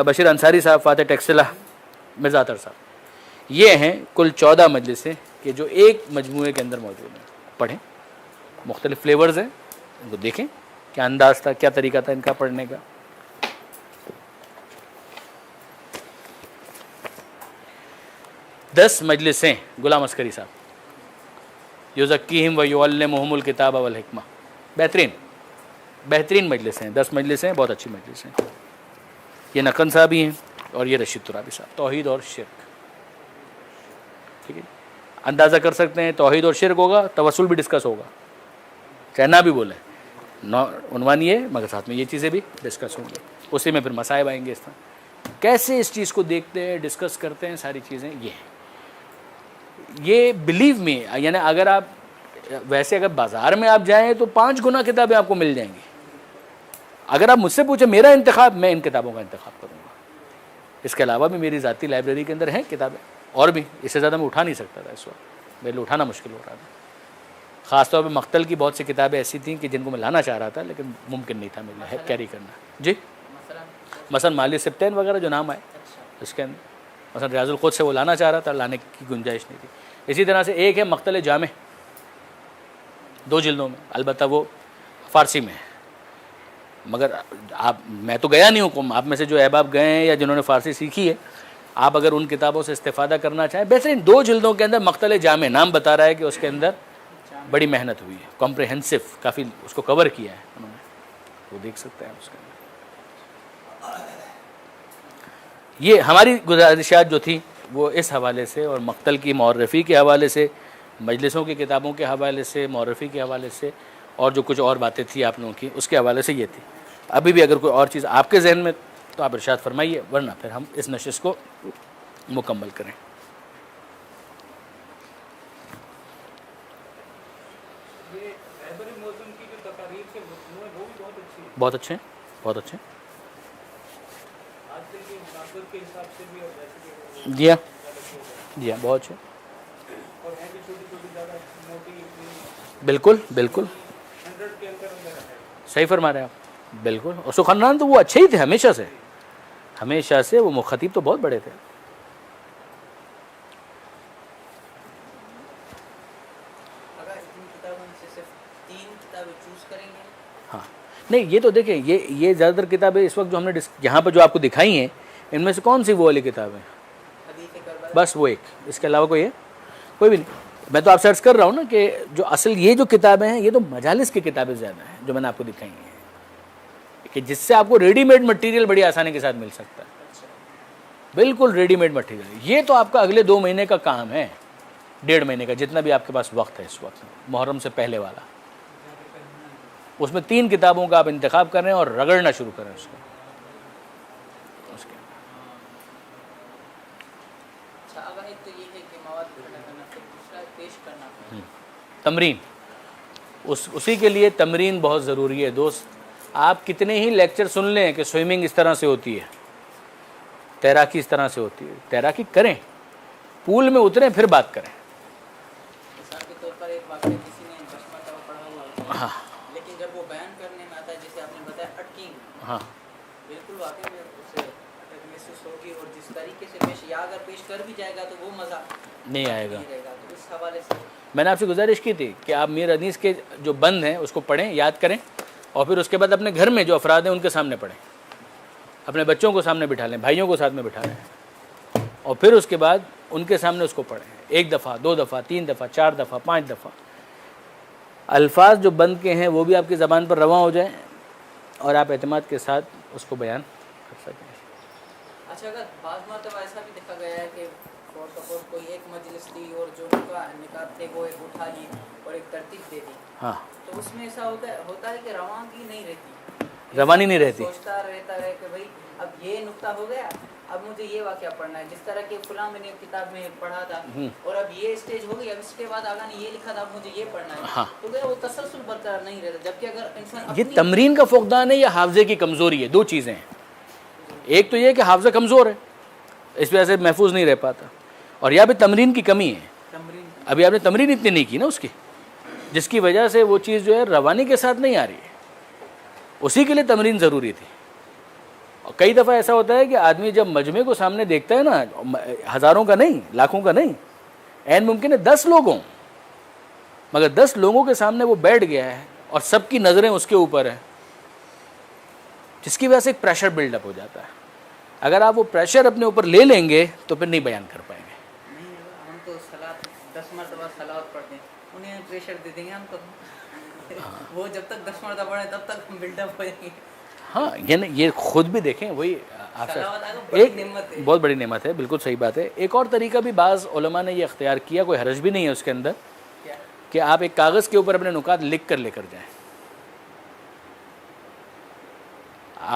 بشیر انصاری صاحب, فاتح ٹیکسلا, مرزا اطہر صاحب, یہ ہیں کل 14 مجلسیں کہ جو ایک مجموعے کے اندر موجود ہیں. پڑھیں, مختلف فلیورز ہیں, ان کو دیکھیں کیا انداز تھا, کیا طریقہ تھا ان کا پڑھنے کا. دس مجلسیں غلام عسکری صاحب, یزکیہم و یعلمہم الکتاب والحکمہ, بہترین مجلسیں ہیں. 10 مجلسیں بہت اچھی مجلسیں. یہ نقن صاحب ہی ہیں اور یہ رشید ترابی صاحب. توحید اور شرک, ٹھیک ہے. اندازہ کر سکتے ہیں توحید اور شرک ہوگا, توسل بھی ڈسکس ہوگا, چاہے نہ بھی بولیں, عنوان یہ مگر ساتھ میں یہ چیزیں بھی ڈسکس ہوں گی. اسی میں پھر مصائب آئیں گے. اس طرح کیسے اس چیز کو دیکھتے ہیں, ڈسکس کرتے ہیں, ساری چیزیں یہ ہیں. یہ بلیو می, یعنی اگر آپ ویسے اگر بازار میں آپ جائیں تو 5 گنا کتابیں آپ کو مل جائیں گی. اگر آپ مجھ سے پوچھیں میرا انتخاب, میں ان کتابوں کا انتخاب کروں گا. اس کے علاوہ بھی میری ذاتی لائبریری کے اندر ہیں کتابیں, اور بھی اس سے زیادہ میں اٹھا نہیں سکتا تھا اس وقت, میرے لیے اٹھانا مشکل ہو رہا تھا. خاص طور پہ مقتل کی بہت سی کتابیں ایسی تھیں کہ جن کو میں لانا چاہ رہا تھا لیکن ممکن نہیں تھا میرے کیری کرنا. جی مثلا مالی سبتین وغیرہ جو نام آئے اس کے اندر، مثلا ریاض القدس سے وہ لانا چاہ رہا تھا، لانے کی گنجائش نہیں تھی. اسی طرح سے ایک ہے مقتل جامع 2 جلدوں میں، البتہ وہ فارسی میں ہے. مگر میں تو گیا نہیں ہوں، آپ میں سے جو احباب گئے ہیں یا جنہوں نے فارسی سیکھی ہے، آپ اگر ان کتابوں سے استفادہ کرنا چاہیں، بہترین 2 جلدوں کے اندر مقتل جامع نام بتا رہا ہے کہ اس کے اندر بڑی محنت ہوئی ہے، کمپریہنسو، کافی اس کو کور کیا ہے انہوں نے، وہ دیکھ سکتے ہیں اس کے اندر. یہ ہماری گزارشات جو تھیں وہ اس حوالے سے، اور مقتل کی مورفی کے حوالے سے، مجلسوں کی کتابوں کے حوالے سے، مورفی کے حوالے سے، اور جو کچھ اور باتیں تھیں آپ لوگوں کی اس کے حوالے سے یہ تھی. ابھی بھی اگر کوئی اور چیز آپ کے ذہن میں تو آپ ارشاد فرمائیے، ورنہ پھر ہم اس نشست کو مکمل کریں. بہت اچھے ہیں، بہت اچھے ہیں. جی ہاں، جی ہاں، بہت اچھے. بالکل بالکل صحیح فرما رہے ہیں آپ، بالکل. اور سخنران تو وہ اچھے ہی تھے ہمیشہ سے، ہمیشہ سے وہ خطیب تو بہت بڑے تھے. ہاں نہیں، یہ تو دیکھیں، یہ زیادہ تر کتابیں اس وقت جو ہم نے یہاں پہ جو آپ کو دکھائی ہیں، ان میں سے کون سی وہ والی کتابیں؟ بس وہ ایک، اس کے علاوہ کوئی ہے؟ کوئی بھی نہیں. میں تو آپ سے عرض کر رہا ہوں نا کہ جو اصل یہ جو کتابیں ہیں یہ تو مجالس کی کتابیں زیادہ ہیں جو میں نے آپ کو دکھائی ہیں، کہ جس سے آپ کو ریڈی میڈ مٹیریل بڑی آسانی کے ساتھ مل سکتا ہے. بالکل ریڈی میڈ مٹیریل. یہ تو آپ کا اگلے 2 مہینے کا کام ہے، 1.5 مہینے کا، جتنا بھی آپ کے پاس وقت ہے اس وقت، محرم سے پہلے والا. اس میں 3 کتابوں کا آپ انتخاب کریں اور رگڑنا شروع کریں اس کو. تمرین، اسی کے لیے تمرین بہت ضروری ہے دوست. آپ کتنے ہی لیکچر سن لیں کہ سوئمنگ اس طرح سے ہوتی ہے، تیراکی اس طرح سے ہوتی ہے، تیراکی کریں، پول میں اتریں پھر بات کریں. مثال کے طور پر ایک واقعہ کسی نے 10 مرتبہ پڑھا ہوا ہوتا ہے، ہاں لیکن جب وہ بیان کرنے میں آتا ہے، جیسے آپ نے بتایا اٹکیں، ہاں بالکل واقعی میں اسے محسوس ہوگی، اور جس طریقے سے پیش یا اگر پیش کر بھی جائے گا تو وہ مزہ نہیں آئے گا. نہیں رہے گا. تو اس حوالے سے میں نے آپ سے گزارش کی تھی کہ آپ میر حدیث کے جو بند ہیں اس کو پڑھیں، یاد کریں، اور پھر اس کے بعد اپنے گھر میں جو افراد ہیں ان کے سامنے پڑھیں، اپنے بچوں کو سامنے بٹھا لیں، بھائیوں کو ساتھ میں بٹھا لیں، اور پھر اس کے بعد ان کے سامنے اس کو پڑھیں، 1 دفعہ 2 دفعہ 3 دفعہ 4 دفعہ 5 دفعہ. الفاظ جو بند کے ہیں وہ بھی آپ کی زبان پر رواں ہو جائیں اور آپ اعتماد کے ساتھ اس کو بیان کر سکیں. اچھا، اگر بعض مرتبہ ایسا بھی دیکھا گیا ہے کہ فور سپورٹ کوئی ایک مجلس تھی اور جو نکات تھے وہ ایک اٹھا لی اور ایک ترتیب دے دی، ہاں، تو اس میں ایسا ہوتا ہے کہ روانگی نہیں رہتی، روانی نہیں رہتی. سوچتا رہتا ہے کہ بھائی اب یہ نقطہ ہو گیا، اب مجھے یہ واقعہ پڑھنا ہے، جس طرح کہ فلاں میں نے کتاب میں پڑھا تھا، اور اب یہ اسٹیج ہو گئی، اب اس کے بعد آگا نے یہ لکھا تھا، اب مجھے یہ پڑھنا ہے. ہاں، تو وہ تسلسل برقرار نہیں رہتا. جبکہ اگر انسان یہ تمرین کا فقدان ہے یا حافظے کی کمزوری ہے؟ 2 چیزیں ہیں. ایک تو یہ کہ حافظہ کمزور ہے، اس وجہ سے محفوظ نہیں رہ پاتا، اور یا بھی تمرین کی کمی ہے. ابھی آپ نے تمرین اتنی نہیں کی نا اس کی، جس کی وجہ سے وہ چیز جو ہے روانی کے ساتھ نہیں آ رہی ہے. اسی کے لیے تمرین ضروری تھی. اور کئی دفعہ ایسا ہوتا ہے کہ آدمی جب مجمع کو سامنے دیکھتا ہے نا، ہزاروں کا نہیں، لاکھوں کا نہیں، عین ممکن ہے 10 لوگ ہوں، مگر 10 لوگوں کے سامنے وہ بیٹھ گیا ہے اور سب کی نظریں اس کے اوپر ہیں، جس کی وجہ سے ایک پریشر بلڈ اپ ہو جاتا ہے. اگر آپ وہ پریشر اپنے اوپر لے لیں گے تو پھر نہیں بیان کر پائیں گے. نہیں، ہم تو 10 مرتبہ صلوات پڑھتے ہیں، انہیں پریشر دے دیں گے ہم تو. وہ جب تک 10 مرتبہ پڑھیں تب تک ہم بلڈ اپ ہوئیں گے. ہاں، یہ خود بھی دیکھیں، وہی ایک بہت بڑی نعمت ہے. بالکل صحیح بات ہے. ایک اور طریقہ بھی بعض علماء نے یہ اختیار کیا، کوئی حرج بھی نہیں ہے اس کے اندر، کہ آپ ایک کاغذ کے اوپر اپنے نکات لکھ کر لے کر جائیں.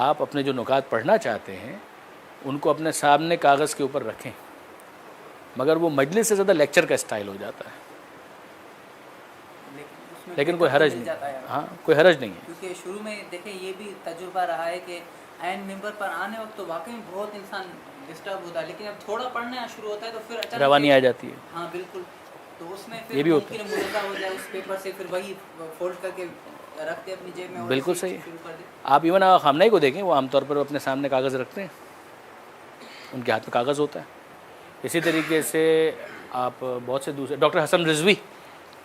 آپ اپنے جو نکات پڑھنا چاہتے ہیں ان کو اپنے سامنے کاغذ کے اوپر رکھیں، مگر وہ مجلس سے زیادہ لیکچر کا اسٹائل ہو جاتا ہے. لیکن کوئی حرج نہیں، ہاں کوئی حرج نہیں ہے. کیونکہ شروع میں دیکھیں یہ بھی تجربہ رہا ہے کہ عین ممبر پر آنے وقت تو واقعی بہت انسان ڈسٹرب ہوتا ہے، لیکن اب تھوڑا پڑھنا شروع ہوتا ہے تو پھر اچانک روانی آ جاتی ہے. ہاں بالکل. تو اس میں یہ بھی ہوتا ہے. ممکن ہو جائے اس پیپر سے پھر وہی فولڈ کر کے رکھتے اپنی جیب میں. بالکل صحیح ہے. آپ ایون خامنہ کو دیکھیں, وہ عام طور پر اپنے سامنے کاغذ رکھتے ہیں, ان کے ہاتھ میں کاغذ ہوتا ہے. اسی طریقے سے آپ بہت سے دوسرے, ڈاکٹر حسن رضوی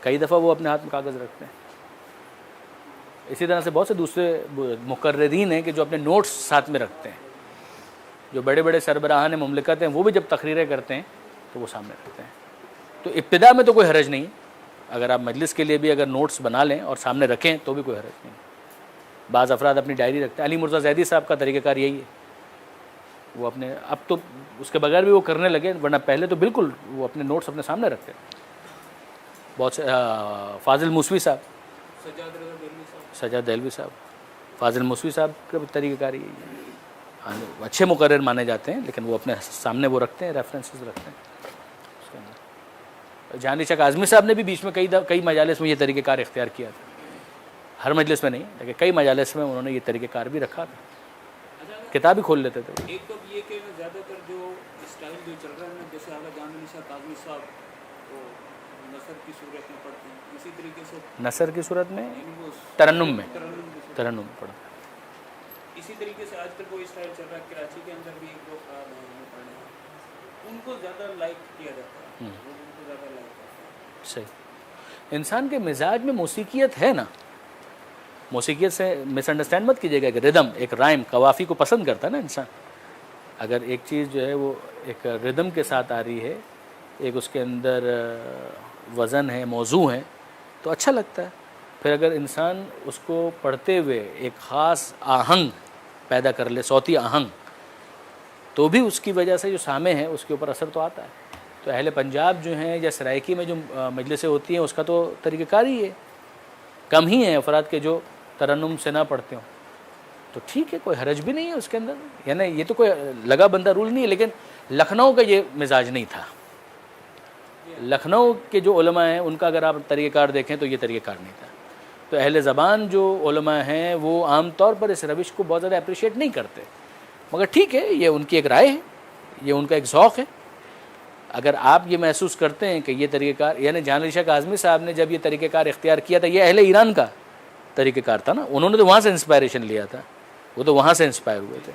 کئی دفعہ وہ اپنے ہاتھ میں کاغذ رکھتے ہیں. اسی طرح سے بہت سے دوسرے مقررین ہیں کہ جو اپنے نوٹس ساتھ میں رکھتے ہیں. جو بڑے بڑے سربراہان مملکت ہیں وہ بھی جب تقریریں کرتے ہیں تو وہ سامنے رکھتے ہیں. تو ابتدا میں تو کوئی حرج نہیں ہے, اگر آپ مجلس کے لیے بھی اگر نوٹس بنا لیں اور سامنے رکھیں تو بھی کوئی حرج نہیں. بعض افراد اپنی ڈائری رکھتے ہیں. علی مرزا زیدی صاحب کا طریقہ کار یہی ہے, وہ اپنے, اب تو اس کے بغیر بھی وہ کرنے لگے, ورنہ پہلے تو بالکل وہ اپنے نوٹس اپنے سامنے رکھتے ہیں. بہت سے فاضل موسوی صاحب, سجاد دہلوی صاحب, فاضل موسوی صاحب کا طریقہ کار یہی ہے. اچھے مقرر مانے جاتے ہیں, لیکن وہ اپنے سامنے وہ رکھتے ہیں, ریفرنسز رکھتے ہیں اس کے اندر. جہاں علی شاہ کاظمی صاحب نے بھی بیچ میں کئی مجالس میں یہ طریقہ کار اختیار کیا تھا. ہر مجلس میں نہیں, لیکن کئی مجالس میں انہوں نے یہ طریقہ کار بھی رکھا تھا. کتاب ہی کھول لیتے تھے. ایک تو یہ کہ زیادہ تر جو اسٹائل جو چل رہا ہے نا, جیسے اعلیٰ جان علی شاہ کاظمی صاحب وہ نثر کی صورت میں پڑھتے ہیں, اسی طریقے سے نثر کی صورت میں, یعنی وہ ترنم میں ترنم پڑھتے ہیں. اسی طریقے سے آج کل وہ اسٹائل چل رہا ہے کراچی کے اندر بھی ایک دو خراب ہیں وہ پڑھنے ہیں, ان کو زیادہ لائک کیا جاتا ہے, لوگ ان کو زیادہ لائک کرتے ہیں. صحیح. انسان کے مزاج میں موسیقیت ہے نا, موسیقیت سے مس انڈرسٹینڈ مت کیجیے گا کہ ردم, ایک رائم, قوافی کو پسند کرتا ہے نا انسان. اگر ایک چیز جو ہے وہ ایک ردم کے ساتھ آ رہی ہے, ایک اس کے اندر وزن ہے, موضوع ہے, تو اچھا لگتا ہے. پھر اگر انسان اس کو پڑھتے ہوئے ایک خاص آہنگ پیدا کر لے, صوتی آہنگ, تو بھی اس کی وجہ سے جو سامع ہے اس کے اوپر اثر تو آتا ہے. تو اہل پنجاب جو ہیں یا سرائکی میں جو مجلسیں ہوتی ہیں اس کا تو طریقہ کار ہی ہے. کم ہی ہیں افراد کے جو ترنم سے نہ پڑھتے ہوں, تو ٹھیک ہے, کوئی حرج بھی نہیں ہے اس کے اندر. یعنی یہ تو کوئی لگا بندہ رول نہیں ہے, لیکن لکھنؤ کا یہ مزاج نہیں تھا. لکھنؤ کے جو علماء ہیں ان کا اگر آپ طریقہ کار دیکھیں تو یہ طریقہ کار نہیں تھا. تو اہل زبان جو علماء ہیں وہ عام طور پر اس روش کو بہت زیادہ اپریشیٹ نہیں کرتے, مگر ٹھیک ہے, یہ ان کی ایک رائے ہے, یہ ان کا ایک ذوق ہے. اگر آپ یہ محسوس کرتے ہیں کہ یہ طریقہ کار, یعنی جہاں علی شاہ کاظمی صاحب نے جب یہ طریقہ کار اختیار کیا تھا, یہ اہل ایران کا طریقہ کار تھا نا, انہوں نے تو وہاں سے انسپائریشن لیا تھا, وہ تو وہاں سے انسپائر ہوئے تھے.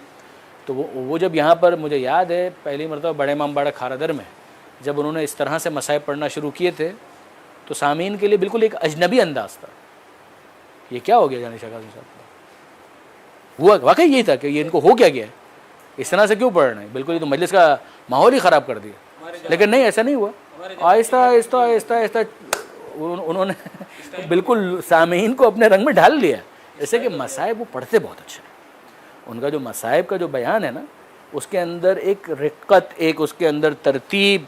تو وہ جب یہاں پر, مجھے یاد ہے پہلی مرتبہ بڑے امام باڑہ کھارادر میں جب انہوں نے اس طرح سے مصائب پڑھنا شروع کیے تھے, تو سامعین کے لیے بالکل ایک اجنبی انداز تھا. یہ کیا ہو گیا جہاں علی شاہ کاظمی صاحب کو؟ ہوا واقعی یہی تھا کہ یہ ان کو ہو کیا گیا ہے, اس طرح سے کیوں پڑھ رہے ہیں, بالکل یہ تو مجلس کا ماحول ہی خراب کر دیا. لیکن نہیں, ایسا نہیں ہوا. آہستہ آہستہ آہستہ آہستہ انہوں نے بالکل سامعین کو اپنے رنگ میں ڈھال لیا. جیسے کہ مصائب وہ پڑھتے بہت اچھا ہے, ان کا جو مصائب کا جو بیان ہے نا, اس کے اندر ایک رقت, ایک اس کے اندر ترتیب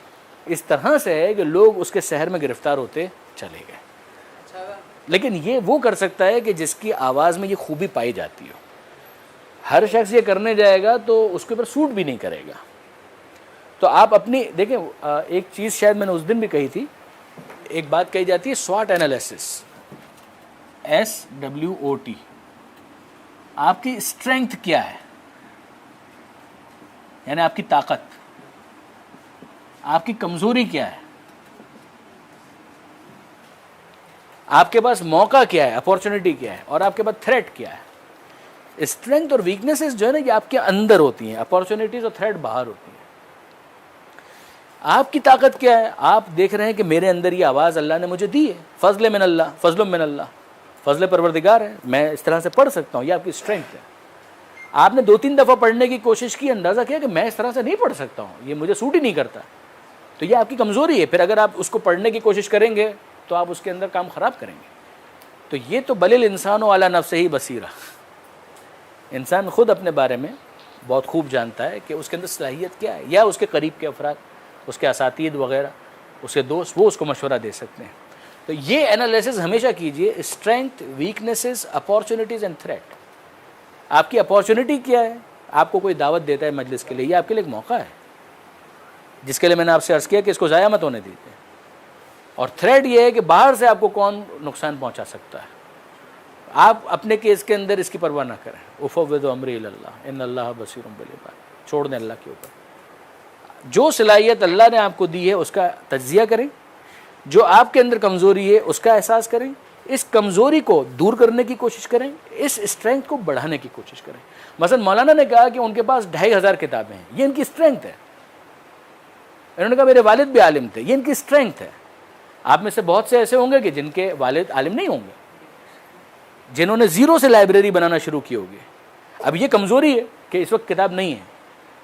اس طرح سے ہے کہ لوگ اس کے سحر میں گرفتار ہوتے چلے گئے. لیکن یہ وہ کر سکتا ہے کہ جس کی آواز میں یہ خوبی پائی جاتی ہو. ہر شخص یہ کرنے جائے گا تو اس کے اوپر سوٹ بھی نہیں کرے گا. تو آپ اپنی دیکھیں, ایک چیز شاید میں نے اس دن بھی کہی تھی, ایک بات کہی جاتی ہے SWOT انالیسس, SWOT. آپ کی اسٹرینتھ کیا ہے, یعنی آپ کی طاقت, آپ کی کمزوری کیا ہے, آپ کے پاس موقع کیا ہے, اپورچونٹی کیا ہے, اور آپ کے پاس تھریٹ کیا ہے. اسٹرینتھ اور ویکنیسز جو ہے نا یہ آپ کے اندر ہوتی ہیں, اپورچونٹیز اور تھریٹ باہر ہوتی ہیں. آپ کی طاقت کیا ہے, آپ دیکھ رہے ہیں کہ میرے اندر یہ آواز اللہ نے مجھے دی ہے, فضل من اللہ, فضل من اللہ, فضل پروردگار ہے, میں اس طرح سے پڑھ سکتا ہوں, یہ آپ کی اسٹرینتھ ہے. آپ نے 2-3 دفعہ پڑھنے کی کوشش کی, اندازہ کیا کہ میں اس طرح سے نہیں پڑھ سکتا ہوں, یہ مجھے سوٹ ہی نہیں کرتا, تو یہ آپ کی کمزوری ہے. پھر اگر آپ اس کو پڑھنے کی کوشش کریں گے تو آپ اس کے اندر کام خراب کریں گے. تو یہ تو بل الانسان علی نفسہ بصیرہ, انسان خود اپنے بارے میں بہت خوب جانتا ہے کہ اس کے اندر صلاحیت کیا ہے, یا اس کے قریب کے افراد, اس کے اساتید وغیرہ, اس کے دوست, وہ اس کو مشورہ دے سکتے ہیں. تو یہ انالیسس ہمیشہ کیجئے, strength, weaknesses, opportunities and threat. آپ کی اپورچونیٹی کیا ہے, آپ کو کوئی دعوت دیتا ہے مجلس کے لیے, یہ آپ کے لیے ایک موقع ہے جس کے لیے میں نے آپ سے عرض کیا کہ اس کو ضائع مت ہونے دیتے. اور تھریٹ یہ ہے کہ باہر سے آپ کو کون نقصان پہنچا سکتا ہے. آپ اپنے کیس کے اندر اس کی پرواہ نہ کریں. افوض امری الی اللہ ان اللہ بصیر بالعباد, چھوڑ دیں اللہ کے اوپر. جو صلاحیت اللہ نے آپ کو دی ہے اس کا تجزیہ کریں, جو آپ کے اندر کمزوری ہے اس کا احساس کریں, اس کمزوری کو دور کرنے کی کوشش کریں, اس اسٹرینتھ کو بڑھانے کی کوشش کریں. مثلا مولانا نے کہا کہ ان کے پاس 2500 کتابیں ہیں, یہ ان کی اسٹرینتھ ہے. انہوں نے کہا میرے والد بھی عالم تھے, یہ ان کی اسٹرینتھ ہے. آپ میں سے بہت سے ایسے ہوں گے کہ جن کے والد عالم نہیں ہوں گے, جنہوں نے زیرو سے لائبریری بنانا شروع کی ہوگی. اب یہ کمزوری ہے کہ اس وقت کتاب نہیں ہے,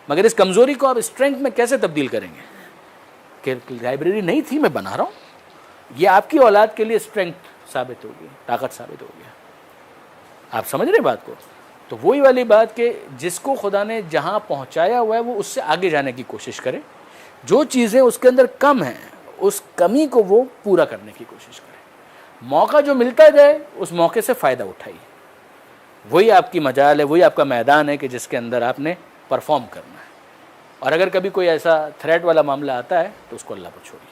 مگر اس کمزوری کو آپ اسٹرینتھ میں کیسے تبدیل کریں گے کہ لائبریری نہیں تھی میں بنا رہا ہوں. یہ آپ کی اولاد کے لیے اسٹرینتھ ثابت ہوگی, طاقت ثابت ہوگی. آپ سمجھ رہے بات کو؟ تو وہی والی بات کہ جس کو خدا نے جہاں پہنچایا ہوا ہے وہ اس سے آگے جانے کی کوشش کرے. جو چیزیں اس کے اندر کم ہیں اس کمی کو وہ پورا کرنے کی کوشش کرے. موقع جو ملتا جائے اس موقع سے فائدہ اٹھائیے. وہی آپ کی مجال ہے, وہی آپ کا میدان ہے کہ جس کے اندر آپ نے پرفارم کرنا ہے. اور اگر کبھی کوئی ایسا تھریٹ والا معاملہ آتا ہے تو اس کو اللہ پر چھوڑیے.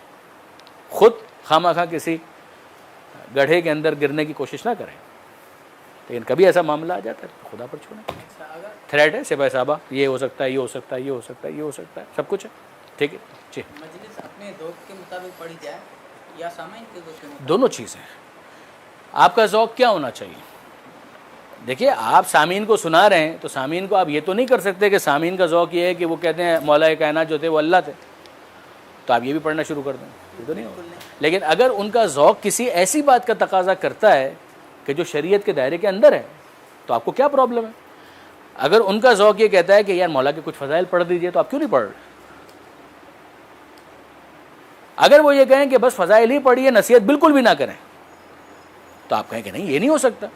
خود خواہ خواہ کسی گڑھے کے اندر گرنے کی کوشش نہ کریں, لیکن کبھی ایسا معاملہ آ جاتا ہے تو خدا پر چھوڑیں. تھریٹ ہے سپاہی صاحبہ, یہ ہو سکتا ہے, یہ ہو سکتا ہے, یہ ہو سکتا ہے, یہ ہو سکتا ہے, سب کچھ ہے. ٹھیک ہے جی. مجلس اپنے ذوق کے مطابق پڑھی جائے یا سامعین کے ذوق کے مطابق؟ دونوں چیزیں. آپ کا ذوق کیا ہونا چاہیے؟ دیکھیے آپ سامعین کو سنا رہے ہیں تو سامعین کو آپ یہ تو نہیں کر سکتے کہ سامعین کا ذوق یہ ہے کہ وہ کہتے ہیں مولا کائنات جو تھے وہ اللہ تھے, تو آپ یہ بھی پڑھنا شروع کر دیں, یہ تو نہیں ہوگا. لیکن اگر ان کا ذوق کسی ایسی بات کا تقاضا کرتا ہے کہ جو شریعت کے دائرے کے اندر ہے تو آپ کو کیا پرابلم ہے؟ اگر ان کا ذوق یہ کہتا ہے کہ یار مولا کے کچھ فضائل پڑھ دیجئے تو آپ کیوں نہیں پڑھ رہے؟ اگر وہ یہ کہیں کہ بس فضائل ہی پڑھیے, نصیحت بالکل بھی نہ کریں, تو آپ کہیں کہ نہیں یہ نہیں ہو سکتا,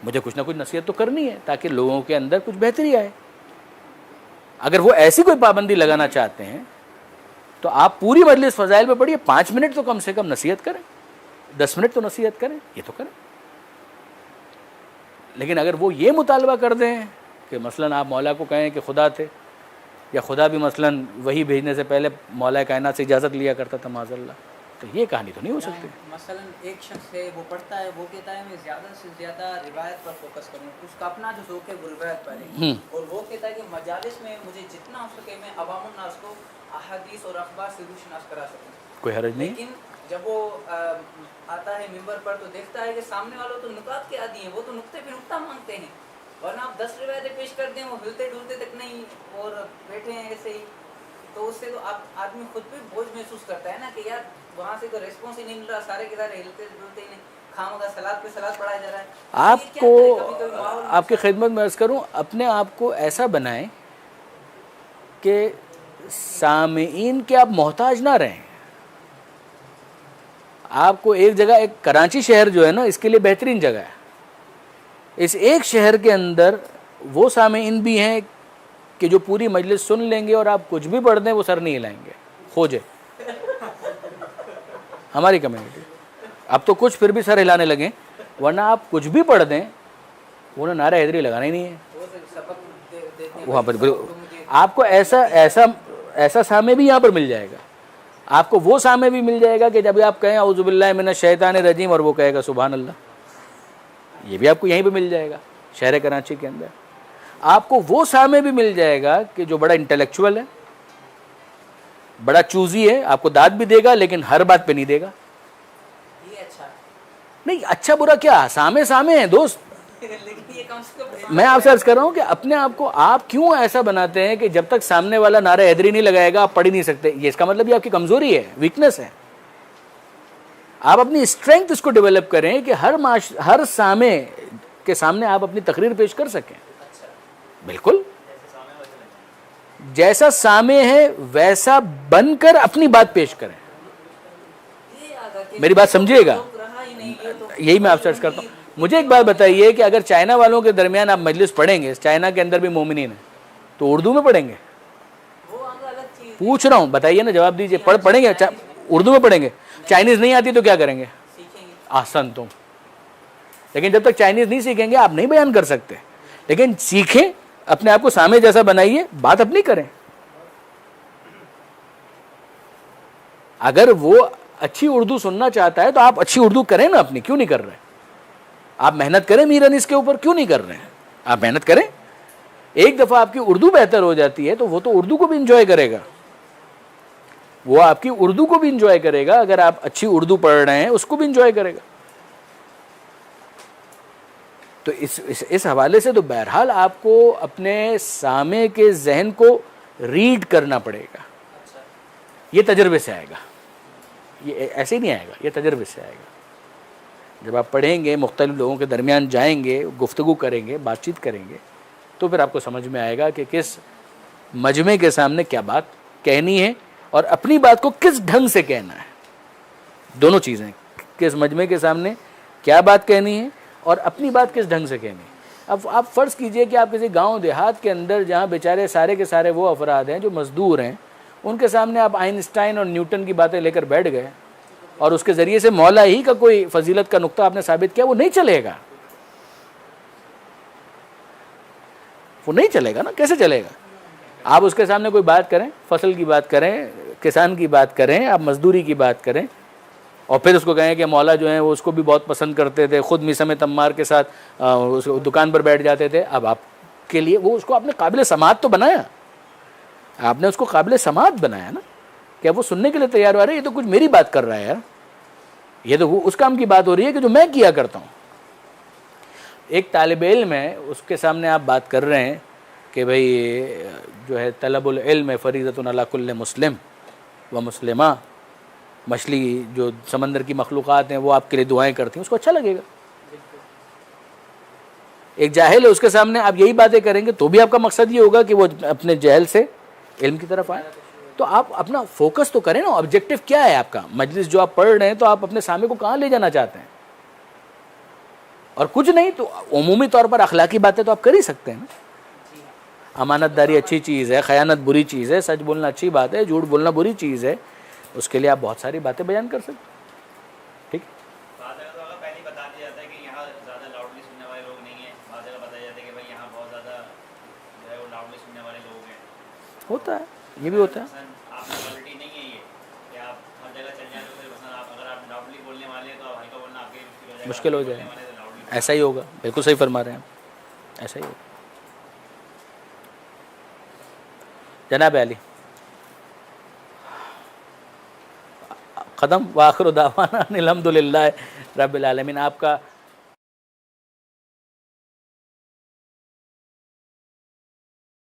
مجھے کچھ نہ کچھ نصیحت تو کرنی ہے تاکہ لوگوں کے اندر کچھ بہتری آئے. اگر وہ ایسی کوئی پابندی لگانا چاہتے ہیں تو آپ پوری مجلس فضائل میں پڑھیے, 5 منٹ تو کم سے کم نصیحت کریں, 10 منٹ تو نصیحت کریں, یہ تو کریں. لیکن اگر وہ یہ مطالبہ کر دیں کہ مثلاً آپ مولا کو کہیں کہ خدا تھے, یا خدا بھی مثلاً وہی بھیجنے سے پہلے مولا کائنات سے اجازت لیا کرتا تھا معاذ اللہ, تو یہ کہانی تو نہیں ہو سکتی. مثلاً ایک شخص ہے وہ پڑھتا ہے, وہ کہتا ہے میں زیادہ سے زیادہ روایت پر فوکس کروں, اس کا اپنا جو ذوق ہے وہ روایت پر ہے, اور وہ کہتا ہے کہ مجالس میں مجھے جتنا ہو سکے میں عوام الناس کو احادیث اور اخبار سے روشناس کرا سکوں. کوئی حرج نہیں. لیکن جب وہ آتا ہے ممبر پر تو دیکھتا ہے کہ سامنے والوں تو نکات کے عادی ہیں, وہ تو نقطے پہ نقطہ مانگتے ہیں, ورنہ آپ 10 روایتیں پیش کر دیں وہ ہلتے ڈھلتے تک نہیں اور بیٹھے ہیں ایسے ہی, تو اس سے تو آدمی خود بھی بوجھ محسوس کرتا ہے نا کہ یار وہاں سے کوئی ریسپانس ہی نہیں مل رہا, سارے کے سارے ہلتے ڈھلتے ہی نہیں, خامخواہ سلاد پہ سلاد پڑھایا جا رہا ہے. آپ کو آپ کی خدمت میں عرض کروں, اپنے آپ کو ایسا بنائیں کہ سامعین کے آپ محتاج نہ رہیں. آپ کو ایک جگہ, ایک کراچی شہر جو ہے نا اس کے لیے بہترین جگہ ہے. اس ایک شہر کے اندر وہ سامعین بھی ہیں کہ جو پوری مجلس سن لیں گے اور آپ کچھ بھی پڑھ دیں وہ سر نہیں ہلائیں گے. کھوجے ہماری کمیونٹی, اب تو کچھ پھر بھی سر ہلانے لگیں, ورنہ آپ کچھ بھی پڑھ دیں وہ نعرہ حیدری لگانا ہی نہیں ہے. وہاں پر آپ کو ایسا سامع بھی یہاں پر مل جائے گا. آپ کو وہ سامع بھی مل جائے گا کہ جب آپ کہیں اعوذ باللہ من الشیطان الرجیم اور وہ کہے گا سبحان اللہ, یہ بھی آپ کو یہیں پہ مل جائے گا شہر کراچی کے اندر. آپ کو وہ سامع بھی مل جائے گا کہ جو بڑا انٹلیکچوئل ہے, بڑا چوزی ہے, آپ کو داد بھی دے گا لیکن ہر بات پہ نہیں دے گا. یہ اچھا نہیں, اچھا برا کیا, سامع ہیں دوست. میں آپ سے عرض کر رہا ہوں کہ اپنے آپ کو آپ کیوں ایسا بناتے ہیں کہ جب تک سامنے والا نعرہ حیدری نہیں لگائے گا آپ پڑھ ہی نہیں سکتے. یہ اس کا مطلب یہ آپ کی کمزوری ہے, ویکنس ہے. آپ اپنی اسٹرینتھ اس کو ڈیولپ کریں کہ ہر سامع کے سامنے آپ اپنی تقریر پیش کر سکیں. بالکل جیسا سامع ہے ویسا بن کر اپنی بات پیش کریں. میری بات سمجھیے گا, یہی میں آپ سے عرض کرتا ہوں. مجھے ایک بات بتائیے کہ اگر چائنا والوں کے درمیان آپ مجلس پڑھیں گے, چائنا کے اندر بھی مومنین ہیں, تو اردو میں پڑھیں گے؟ پوچھ رہا ہوں, بتائیے نا, جواب دیجئے. پڑھیں گے اردو میں پڑھیں گے؟ چائنیز نہیں آتی تو کیا کریں گے؟ آسان تم. لیکن جب تک چائنیز نہیں سیکھیں گے آپ نہیں بیان کر سکتے. لیکن سیکھیں, اپنے آپ کو سامع جیسا بنائیے, بات اپنی کریں. اگر وہ اچھی اردو سننا چاہتا ہے تو آپ اچھی اردو کریں نا اپنی, کیوں نہیں کر رہے؟ آپ محنت کریں میر انیس کے اوپر, کیوں نہیں کر رہے ہیں؟ آپ محنت کریں. ایک دفعہ آپ کی اردو بہتر ہو جاتی ہے تو وہ تو اردو کو بھی انجوائے کرے گا. وہ آپ کی اردو کو بھی انجوائے کرے گا، اگر آپ اچھی اردو پڑھ رہے ہیں اس کو بھی انجوائے کرے گا. تو اس حوالے سے تو بہرحال آپ کو اپنے سامع کے ذہن کو ریڈ کرنا پڑے گا. یہ تجربے سے آئے گا، یہ ایسے ہی نہیں آئے گا، یہ تجربے سے آئے گا. جب آپ پڑھیں گے، مختلف لوگوں کے درمیان جائیں گے، گفتگو کریں گے، بات چیت کریں گے، تو پھر آپ کو سمجھ میں آئے گا کہ کس مجمع کے سامنے کیا بات کہنی ہے اور اپنی بات کو کس ڈھنگ سے کہنا ہے. دونوں چیزیں، کس مجمع کے سامنے کیا بات کہنی ہے اور اپنی بات کس ڈھنگ سے کہنی ہے. اب آپ فرض کیجئے کہ آپ کسی گاؤں دیہات کے اندر جہاں بیچارے سارے کے سارے وہ افراد ہیں جو مزدور ہیں، ان کے سامنے آپ آئنسٹائن اور نیوٹن کی باتیں لے کر بیٹھ گئے اور اس کے ذریعے سے مولا ہی کا کوئی فضیلت کا نقطہ آپ نے ثابت کیا، وہ نہیں چلے گا. وہ نہیں چلے گا نا. کیسے چلے گا؟ آپ اس کے سامنے کوئی بات کریں، فصل کی بات کریں، کسان کی بات کریں، آپ مزدوری کی بات کریں، اور پھر اس کو کہیں کہ مولا جو ہیں وہ اس کو بھی بہت پسند کرتے تھے، خود مسم تمار کے ساتھ اس دکان پر بیٹھ جاتے تھے. اب آپ کے لیے وہ اس کو آپ نے قابل سماعت تو بنایا، آپ نے اس کو قابل سماعت بنایا نا، کہ وہ سننے کے لیے تیار ہو رہے. یہ تو کچھ میری بات کر رہا ہے یار، یہ تو وہ اس کام کی بات ہو رہی ہے کہ جو میں کیا کرتا ہوں. ایک طالب علم ہے، اس کے سامنے آپ بات کر رہے ہیں کہ بھئی جو ہے طلب العلم فریضۃ علی کل مسلم و مسلمہ، مچھلی جو سمندر کی مخلوقات ہیں وہ آپ کے لیے دعائیں کرتی ہیں، اس کو اچھا لگے گا. ایک جاہل ہے، اس کے سامنے آپ یہی باتیں کریں گے تو بھی آپ کا مقصد یہ ہوگا کہ وہ اپنے جہل سے علم کی طرف آئے. تو آپ اپنا فوکس تو کریں نا، آبجیکٹو کیا ہے آپ کا. مجلس جو آپ پڑھ رہے ہیں تو آپ اپنے سامنے کو کہاں لے جانا چاہتے ہیں، اور کچھ نہیں تو عمومی طور پر اخلاقی باتیں تو آپ کر ہی سکتے ہیں نا. امانت داری اچھی چیز ہے، خیانت بری چیز ہے، سچ بولنا اچھی بات ہے، جھوٹ بولنا بری چیز ہے. اس کے لیے آپ بہت ساری باتیں بیان کر سکتے ہیں. ٹھیک. بعض جگہ تو اگر پہلے ہی بتا دیا جاتا ہے کہ یہاں زیادہ لاؤڈلی سننے والے لوگ نہیں ہیں، بعض جگہ بتایا جاتا ہے کہ بھائی یہاں بہت زیادہ جو ہے وہ لاؤڈلی سننے والے لوگ ہیں. ہوتا ہے، یہ بھی ہوتا ہے. مثلاً آپ کی کوالٹی نہیں ہے یہ کہ آپ ہر جگہ چل جائیں، تو پھر مثلاً اگر آپ لاؤڈلی بولنے والے ہیں تو آپ ہلکا بولنا آپ کے مشکل ہو جائے. ایسا ہی ہوگا، بالکل صحیح فرما رہے ہیں آپ، ایسا ہی ہوگا. جناب علی ختم. وآخر دعوانا الحمدللہ رب العالمین. آپ کا